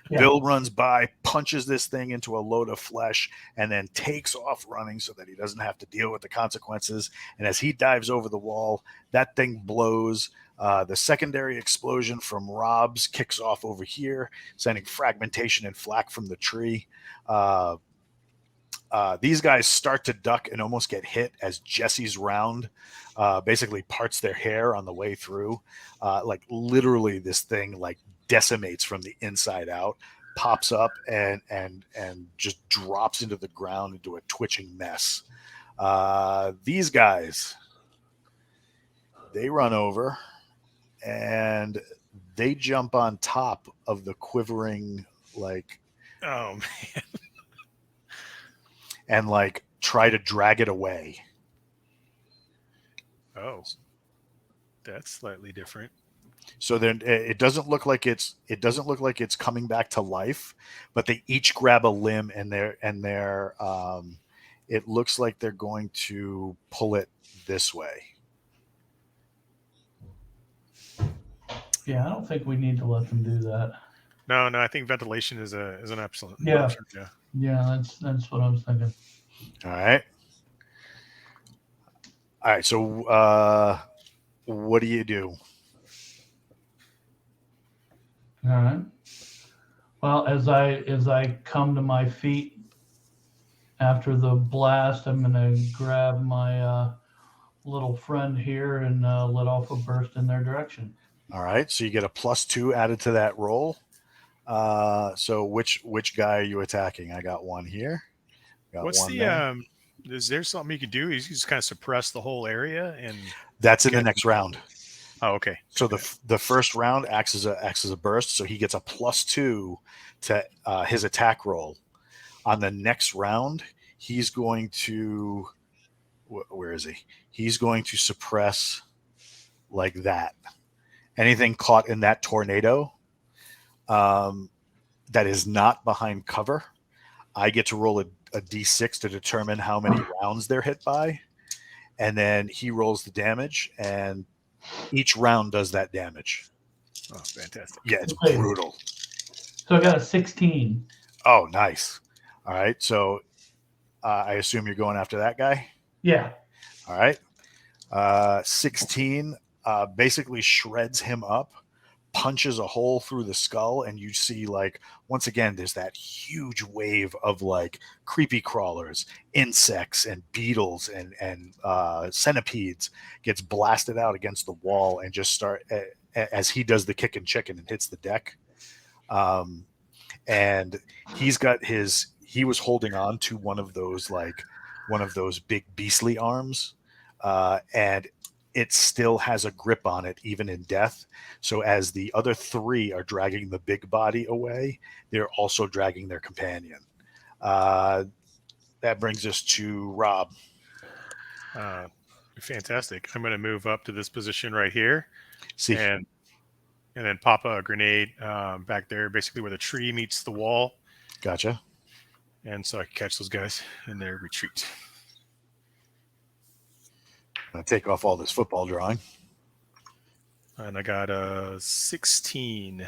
[SPEAKER 1] Yeah. Bill runs by, punches this thing into a load of flesh, and then takes off running so that he doesn't have to deal with the consequences. And as he dives over the wall, that thing blows. The secondary explosion from Rob's kicks off over here, sending fragmentation and flak from the tree. These guys start to duck and almost get hit as Jesse's round basically parts their hair on the way through. Literally this thing decimates from the inside out, pops up and just drops into the ground into a twitching mess. These guys, they run over and they jump on top of the quivering, like,
[SPEAKER 3] Oh,
[SPEAKER 1] and like try to drag it away.
[SPEAKER 3] oh, that's slightly different.
[SPEAKER 1] So then it doesn't look like it's coming back to life, but they each grab a limb and they're it looks like they're going to pull it this way.
[SPEAKER 4] Yeah, I don't think we need to let them do that.
[SPEAKER 3] No, I think ventilation is an excellent
[SPEAKER 4] Yeah.
[SPEAKER 3] option. Yeah.
[SPEAKER 4] Yeah, that's what I was thinking.
[SPEAKER 1] All right. So what do you do?
[SPEAKER 4] All right. Well, as I come to my feet after the blast, I'm gonna grab my little friend here and let off a burst in their direction.
[SPEAKER 1] All right. So you get a +2 added to that roll. So which guy are you attacking? I got one here. Got
[SPEAKER 3] What's
[SPEAKER 1] one
[SPEAKER 3] the
[SPEAKER 1] there.
[SPEAKER 3] Is there something you could do? You just kind of suppress the whole area and.
[SPEAKER 1] That's in the
[SPEAKER 3] get-
[SPEAKER 1] next round.
[SPEAKER 3] Oh, okay.
[SPEAKER 1] So the first round acts as a burst, so he gets a +2 to his attack roll. On the next round, he's going to where is he? He's going to suppress like that. Anything caught in that tornado that is not behind cover, I get to roll a d6 to determine how many rounds they're hit by, and then he rolls the damage, and each round does that damage.
[SPEAKER 3] Oh, fantastic.
[SPEAKER 1] Yeah, it's
[SPEAKER 4] Okay.
[SPEAKER 1] brutal.
[SPEAKER 4] So I got a 16.
[SPEAKER 1] Oh, nice. All right. So I assume you're going after that guy.
[SPEAKER 4] Yeah.
[SPEAKER 1] All right. 16 basically shreds him up, punches a hole through the skull, and you see, like, once again, there's that huge wave of like creepy crawlers, insects, and beetles and centipedes gets blasted out against the wall and just start as he does the kick and chicken and hits the deck. And he was holding on to one of those big beastly arms, and it still has a grip on it even in death. So as the other three are dragging the big body away, they're also dragging their companion. That brings us to Rob.
[SPEAKER 3] Fantastic. I'm going to move up to this position right here,
[SPEAKER 1] See,
[SPEAKER 3] and then pop a grenade back there, basically where the tree meets the wall,
[SPEAKER 1] gotcha.
[SPEAKER 3] and so I can catch those guys in their retreat.
[SPEAKER 1] I'm gonna take off all this football drawing.
[SPEAKER 3] And I got a 16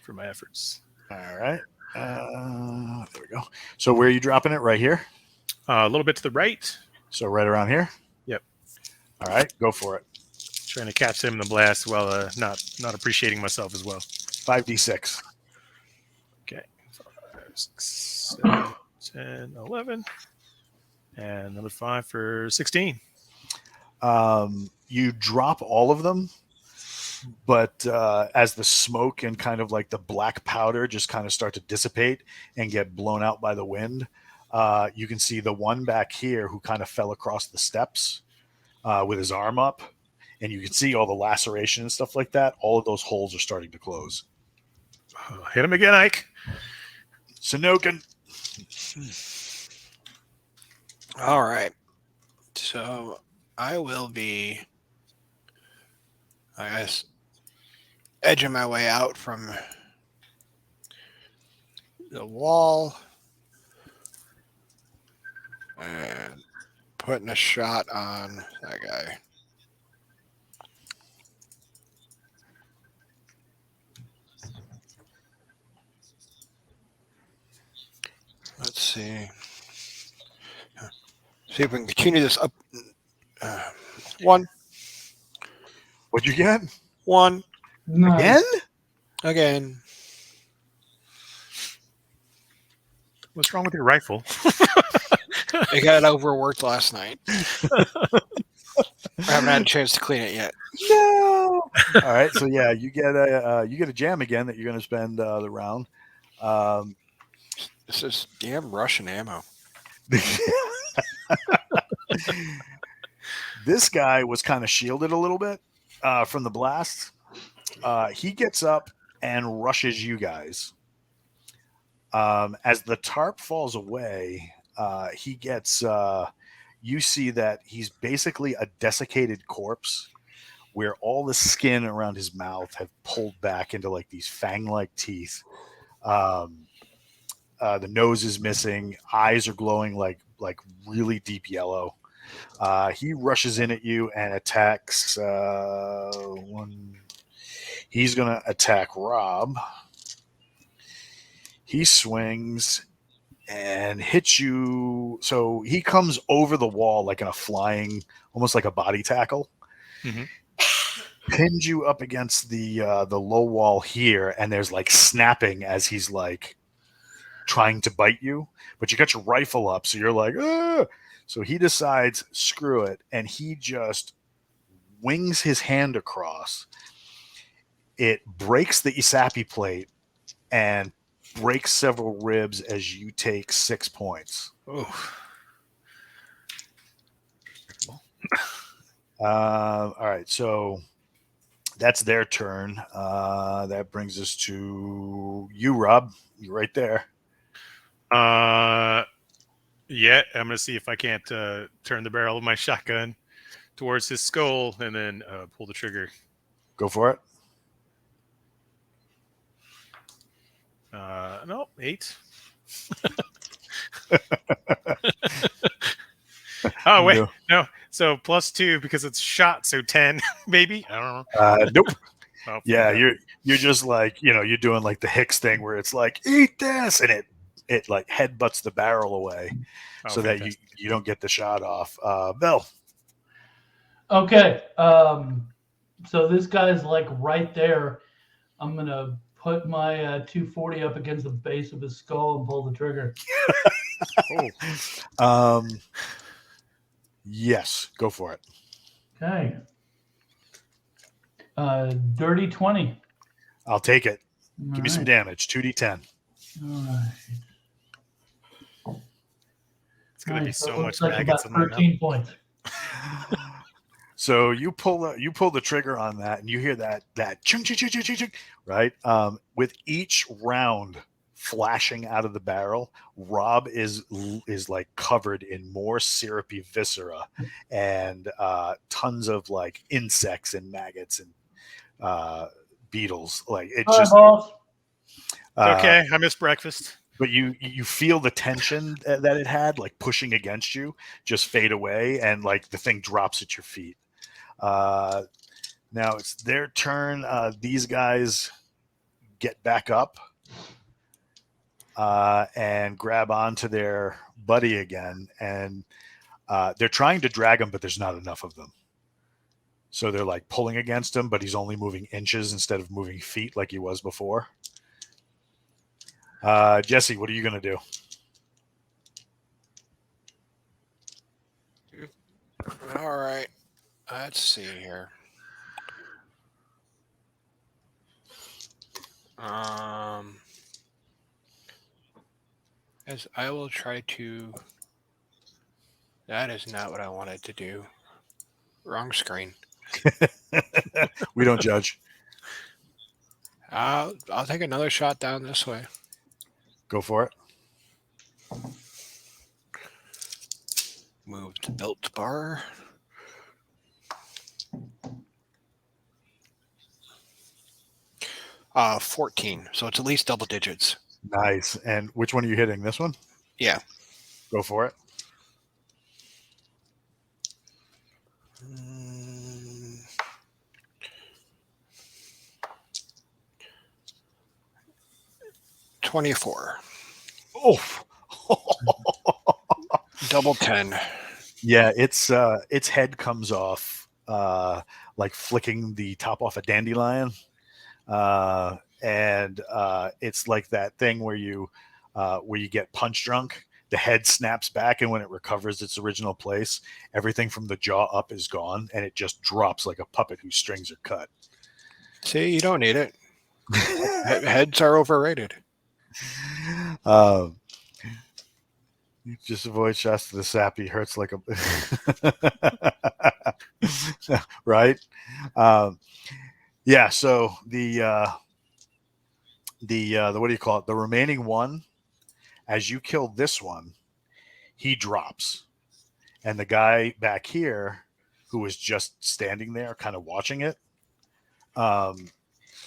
[SPEAKER 3] for my efforts.
[SPEAKER 1] All right. There we go. So where are you dropping it? Right here?
[SPEAKER 3] A little bit to the right.
[SPEAKER 1] So right around here?
[SPEAKER 3] Yep.
[SPEAKER 1] All right, go for it.
[SPEAKER 3] Trying to catch them in the blast while not appreciating myself as well.
[SPEAKER 1] 5d6.
[SPEAKER 3] Okay. 5, 6, 7, 10, 11. And another 5 for 16.
[SPEAKER 1] You drop all of them, but as the smoke and kind of like the black powder just kind of start to dissipate and get blown out by the wind, you can see the one back here who kind of fell across the steps with his arm up, and you can see all the laceration and stuff like that. All of those holes are starting to close.
[SPEAKER 3] Hit him again, Ike.
[SPEAKER 1] Sanoken.
[SPEAKER 2] All right. So I will be, I guess, edging my way out from the wall and putting a shot on that guy. Let's see. See if we can continue this up. One.
[SPEAKER 1] What'd you get?
[SPEAKER 2] One.
[SPEAKER 1] Again?
[SPEAKER 2] Again.
[SPEAKER 3] What's wrong with your rifle?
[SPEAKER 2] I got it overworked last night. I haven't had a chance to clean it yet.
[SPEAKER 1] No. All right. So yeah, you get a jam again that you're going to spend the round.
[SPEAKER 2] This is damn Russian ammo.
[SPEAKER 1] This guy was kind of shielded a little bit from the blast. He gets up and rushes you guys. As the tarp falls away, he gets. You see that he's basically a desiccated corpse, where all the skin around his mouth have pulled back into like these fang-like teeth. The nose is missing. Eyes are glowing like really deep yellow. He rushes in at you and attacks one. He's going to attack Rob. He swings and hits you. So he comes over the wall like in a flying, almost like a body tackle.
[SPEAKER 3] Mm-hmm.
[SPEAKER 1] Pins you up against the low wall here, and there's like snapping as he's like trying to bite you. But you got your rifle up, so you're like, ah! So he decides, screw it, and he just wings his hand across. It breaks the Isapi plate and breaks several ribs as you take 6 points.
[SPEAKER 3] Oh.
[SPEAKER 1] All right, so that's their turn. That brings us to you, Rob. You're right there.
[SPEAKER 3] Yeah, I'm gonna see if I can't turn the barrel of my shotgun towards his skull and then pull the trigger.
[SPEAKER 1] Go for it.
[SPEAKER 3] No, 8. Oh wait, no. So +2 because it's shot. So 10, maybe. I don't know.
[SPEAKER 1] Nope.
[SPEAKER 3] Oh,
[SPEAKER 1] Yeah,
[SPEAKER 3] okay.
[SPEAKER 1] you're just like, you're doing like the Hicks thing where it's like, eat this, and it like headbutts the barrel away, so that you don't get the shot off. Bill.
[SPEAKER 4] Okay. So this guy's like right there. I'm gonna put my 240 up against the base of his skull and pull the trigger.
[SPEAKER 1] Yes, go for it.
[SPEAKER 4] Okay. Dirty 20.
[SPEAKER 1] I'll take it.
[SPEAKER 4] All
[SPEAKER 1] Give me some
[SPEAKER 4] right.
[SPEAKER 1] damage. 2d10.
[SPEAKER 4] All right.
[SPEAKER 3] It's gonna be so much
[SPEAKER 4] like
[SPEAKER 3] maggots
[SPEAKER 4] about
[SPEAKER 3] in my
[SPEAKER 4] 13 points.
[SPEAKER 1] So you pull the trigger on that, and you hear that chung chung chung chung chung, chung, right? With each round flashing out of the barrel, Rob is like covered in more syrupy viscera and tons of like insects and maggots and beetles. Like it just.
[SPEAKER 3] Okay, I missed breakfast.
[SPEAKER 1] But you feel the tension that it had, like pushing against you, just fade away, and like the thing drops at your feet. Now it's their turn. These guys get back up and grab onto their buddy again, and they're trying to drag him, but there's not enough of them. So they're like pulling against him, but he's only moving inches instead of moving feet like he was before. Jesse, what are you going to do?
[SPEAKER 2] All right. Let's see here. As I will try to. That is not what I wanted to do. Wrong screen.
[SPEAKER 1] We don't judge.
[SPEAKER 2] I'll take another shot down this way.
[SPEAKER 1] Go for it.
[SPEAKER 2] Move the built bar. Uh, 14. So it's at least double digits.
[SPEAKER 1] Nice. And which one are you hitting? This one?
[SPEAKER 2] Yeah.
[SPEAKER 1] Go for it.
[SPEAKER 2] Mm. 24.
[SPEAKER 1] Oh.
[SPEAKER 2] Double 10.
[SPEAKER 1] Yeah, its head comes off like flicking the top off a dandelion. And it's like that thing where you get punch drunk. The head snaps back, and when it recovers its original place, everything from the jaw up is gone, and it just drops like a puppet whose strings are cut.
[SPEAKER 2] See, you don't need it. Heads are overrated.
[SPEAKER 1] Just avoid shots to the sappy. Hurts like a right. Yeah. So the what do you call it? The remaining one, as you kill this one, he drops, and the guy back here, who was just standing there, kind of watching it,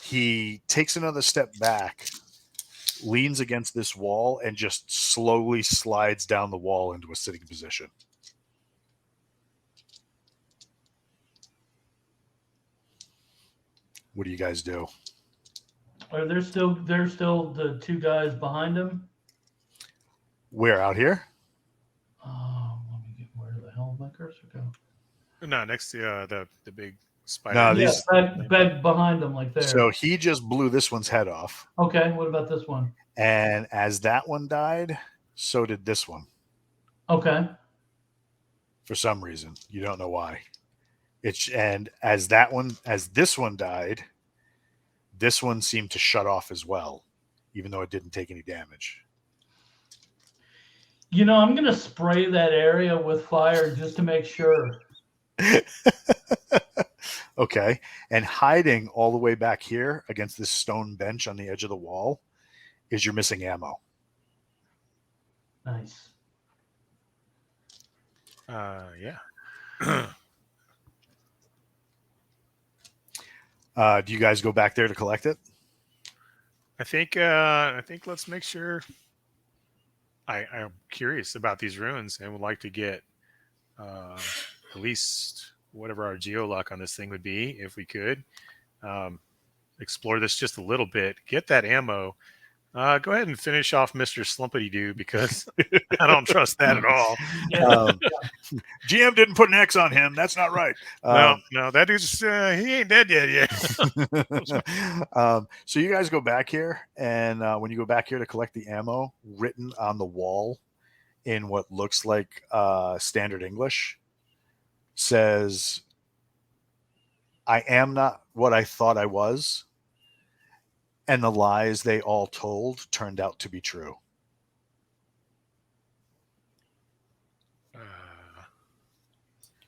[SPEAKER 1] he takes another step back, leans against this wall, and just slowly slides down the wall into a sitting position. What do you guys do?
[SPEAKER 4] Are there still the two guys behind him?
[SPEAKER 1] We're out here.
[SPEAKER 4] Oh, let me get where the hell did my cursor go?
[SPEAKER 3] No, next to the big spider.
[SPEAKER 1] No,
[SPEAKER 4] Yeah,
[SPEAKER 1] these-
[SPEAKER 4] back behind him, like there.
[SPEAKER 1] So he just blew this one's head off.
[SPEAKER 4] Okay, what about this one?
[SPEAKER 1] And as that one died, so did this one.
[SPEAKER 4] Okay.
[SPEAKER 1] For some reason. You don't know why. And as this one died, this one seemed to shut off as well, even though it didn't take any damage.
[SPEAKER 4] You know, I'm gonna spray that area with fire just to make sure.
[SPEAKER 1] Okay. And hiding all the way back here against this stone bench on the edge of the wall is your missing ammo.
[SPEAKER 4] Nice.
[SPEAKER 3] Yeah.
[SPEAKER 1] Do you guys go back there to collect it?
[SPEAKER 3] I think let's make sure. I'm curious about these ruins and would like to get at least whatever our geolock on this thing would be, if we could. Explore this just a little bit, get that ammo. Go ahead and finish off Mr. Slumpity Doo, because I don't trust that at all.
[SPEAKER 4] Yeah.
[SPEAKER 1] GM didn't put an X on him. That's not right.
[SPEAKER 3] No, that dude's he ain't dead yet.
[SPEAKER 1] So you guys go back here, and when you go back here to collect the ammo, written on the wall in what looks like standard English, says, "I am not what I thought I was, and the lies they all told turned out to be true."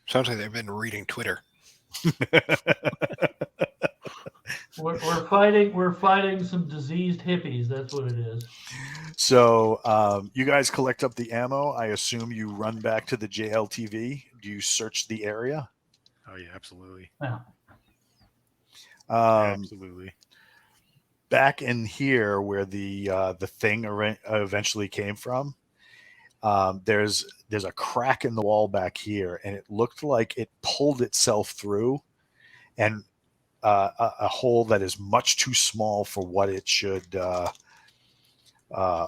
[SPEAKER 2] Sounds like they've been reading Twitter.
[SPEAKER 4] We're fighting some diseased hippies. That's what it is.
[SPEAKER 1] So you guys collect up the ammo. I assume you run back to the JLTV. Do you search the area?
[SPEAKER 3] Oh yeah, absolutely.
[SPEAKER 4] Yeah.
[SPEAKER 3] Absolutely.
[SPEAKER 1] Back in here, where the thing eventually came from, there's a crack in the wall back here, and it looked like it pulled itself through, and a hole that is much too small for what it should,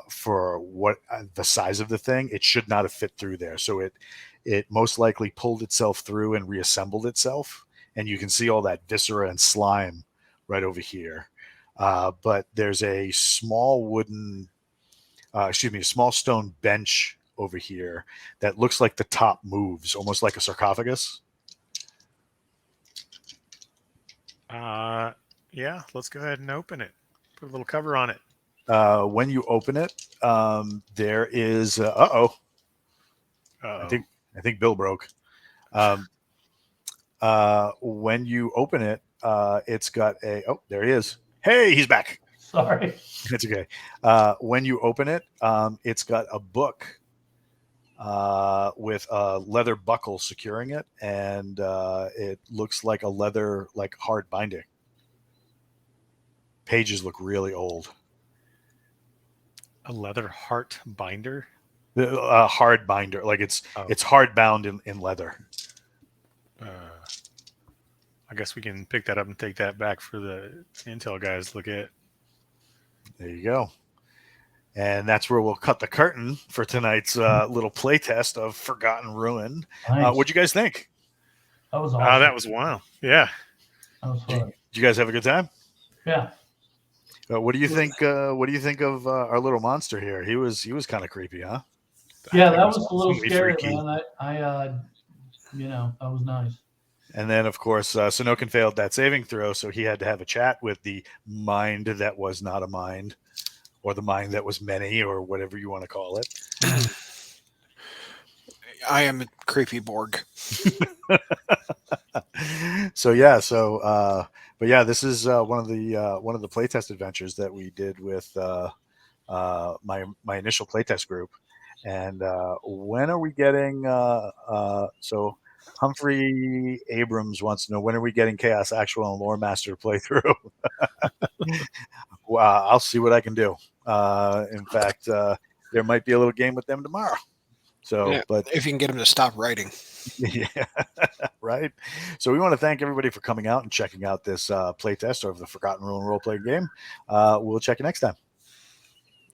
[SPEAKER 1] for what the size of the thing. It should not have fit through there. So it most likely pulled itself through and reassembled itself, and you can see all that viscera and slime right over here. But there's a small small stone bench over here that looks like the top moves, almost like a sarcophagus.
[SPEAKER 3] Yeah, let's go ahead and open it. Put a little cover on it.
[SPEAKER 1] When you open it, there is I think Bill broke. When you open it, it's got there he is. Hey, he's back.
[SPEAKER 4] Sorry.
[SPEAKER 1] It's okay. When you open it, it's got a book with a leather buckle securing it, and it looks like a leather, like hard binding. Pages look really old.
[SPEAKER 3] A leather heart binder.
[SPEAKER 1] A hard binder, like it's hard bound in leather.
[SPEAKER 3] I guess we can pick that up and take that back for the intel guys to look at.
[SPEAKER 1] There you go. And that's where we'll cut the curtain for tonight's little play test of Forgotten Ruin.
[SPEAKER 4] Nice.
[SPEAKER 1] What'd you guys think?
[SPEAKER 4] That was awesome.
[SPEAKER 3] That was wow. Yeah.
[SPEAKER 4] That was fun.
[SPEAKER 1] Did you guys have a good time?
[SPEAKER 4] Yeah.
[SPEAKER 1] What do you think? What do you think of our little monster here? He was kind of creepy, huh?
[SPEAKER 4] Yeah, that was a little
[SPEAKER 3] awesomely
[SPEAKER 4] scary,
[SPEAKER 3] freaky.
[SPEAKER 4] man. I that was nice.
[SPEAKER 1] And then, of course, Sanokin failed that saving throw, so he had to have a chat with the mind that was not a mind, or the mind that was many, or whatever you want to call it.
[SPEAKER 2] I am a creepy Borg.
[SPEAKER 1] But yeah, this is one of the playtest adventures that we did with my initial playtest group. And when are we getting? So Humphrey Abrams wants to know, when are we getting Chaos Actual and Lore Master playthrough? Well, I'll see what I can do. In fact, there might be a little game with them tomorrow. So,
[SPEAKER 2] Yeah,
[SPEAKER 1] but
[SPEAKER 2] if you can get him to stop writing.
[SPEAKER 1] yeah, right. So we want to thank everybody for coming out and checking out this playtest of the Forgotten Rule and Role Playing Game. We'll check you next time.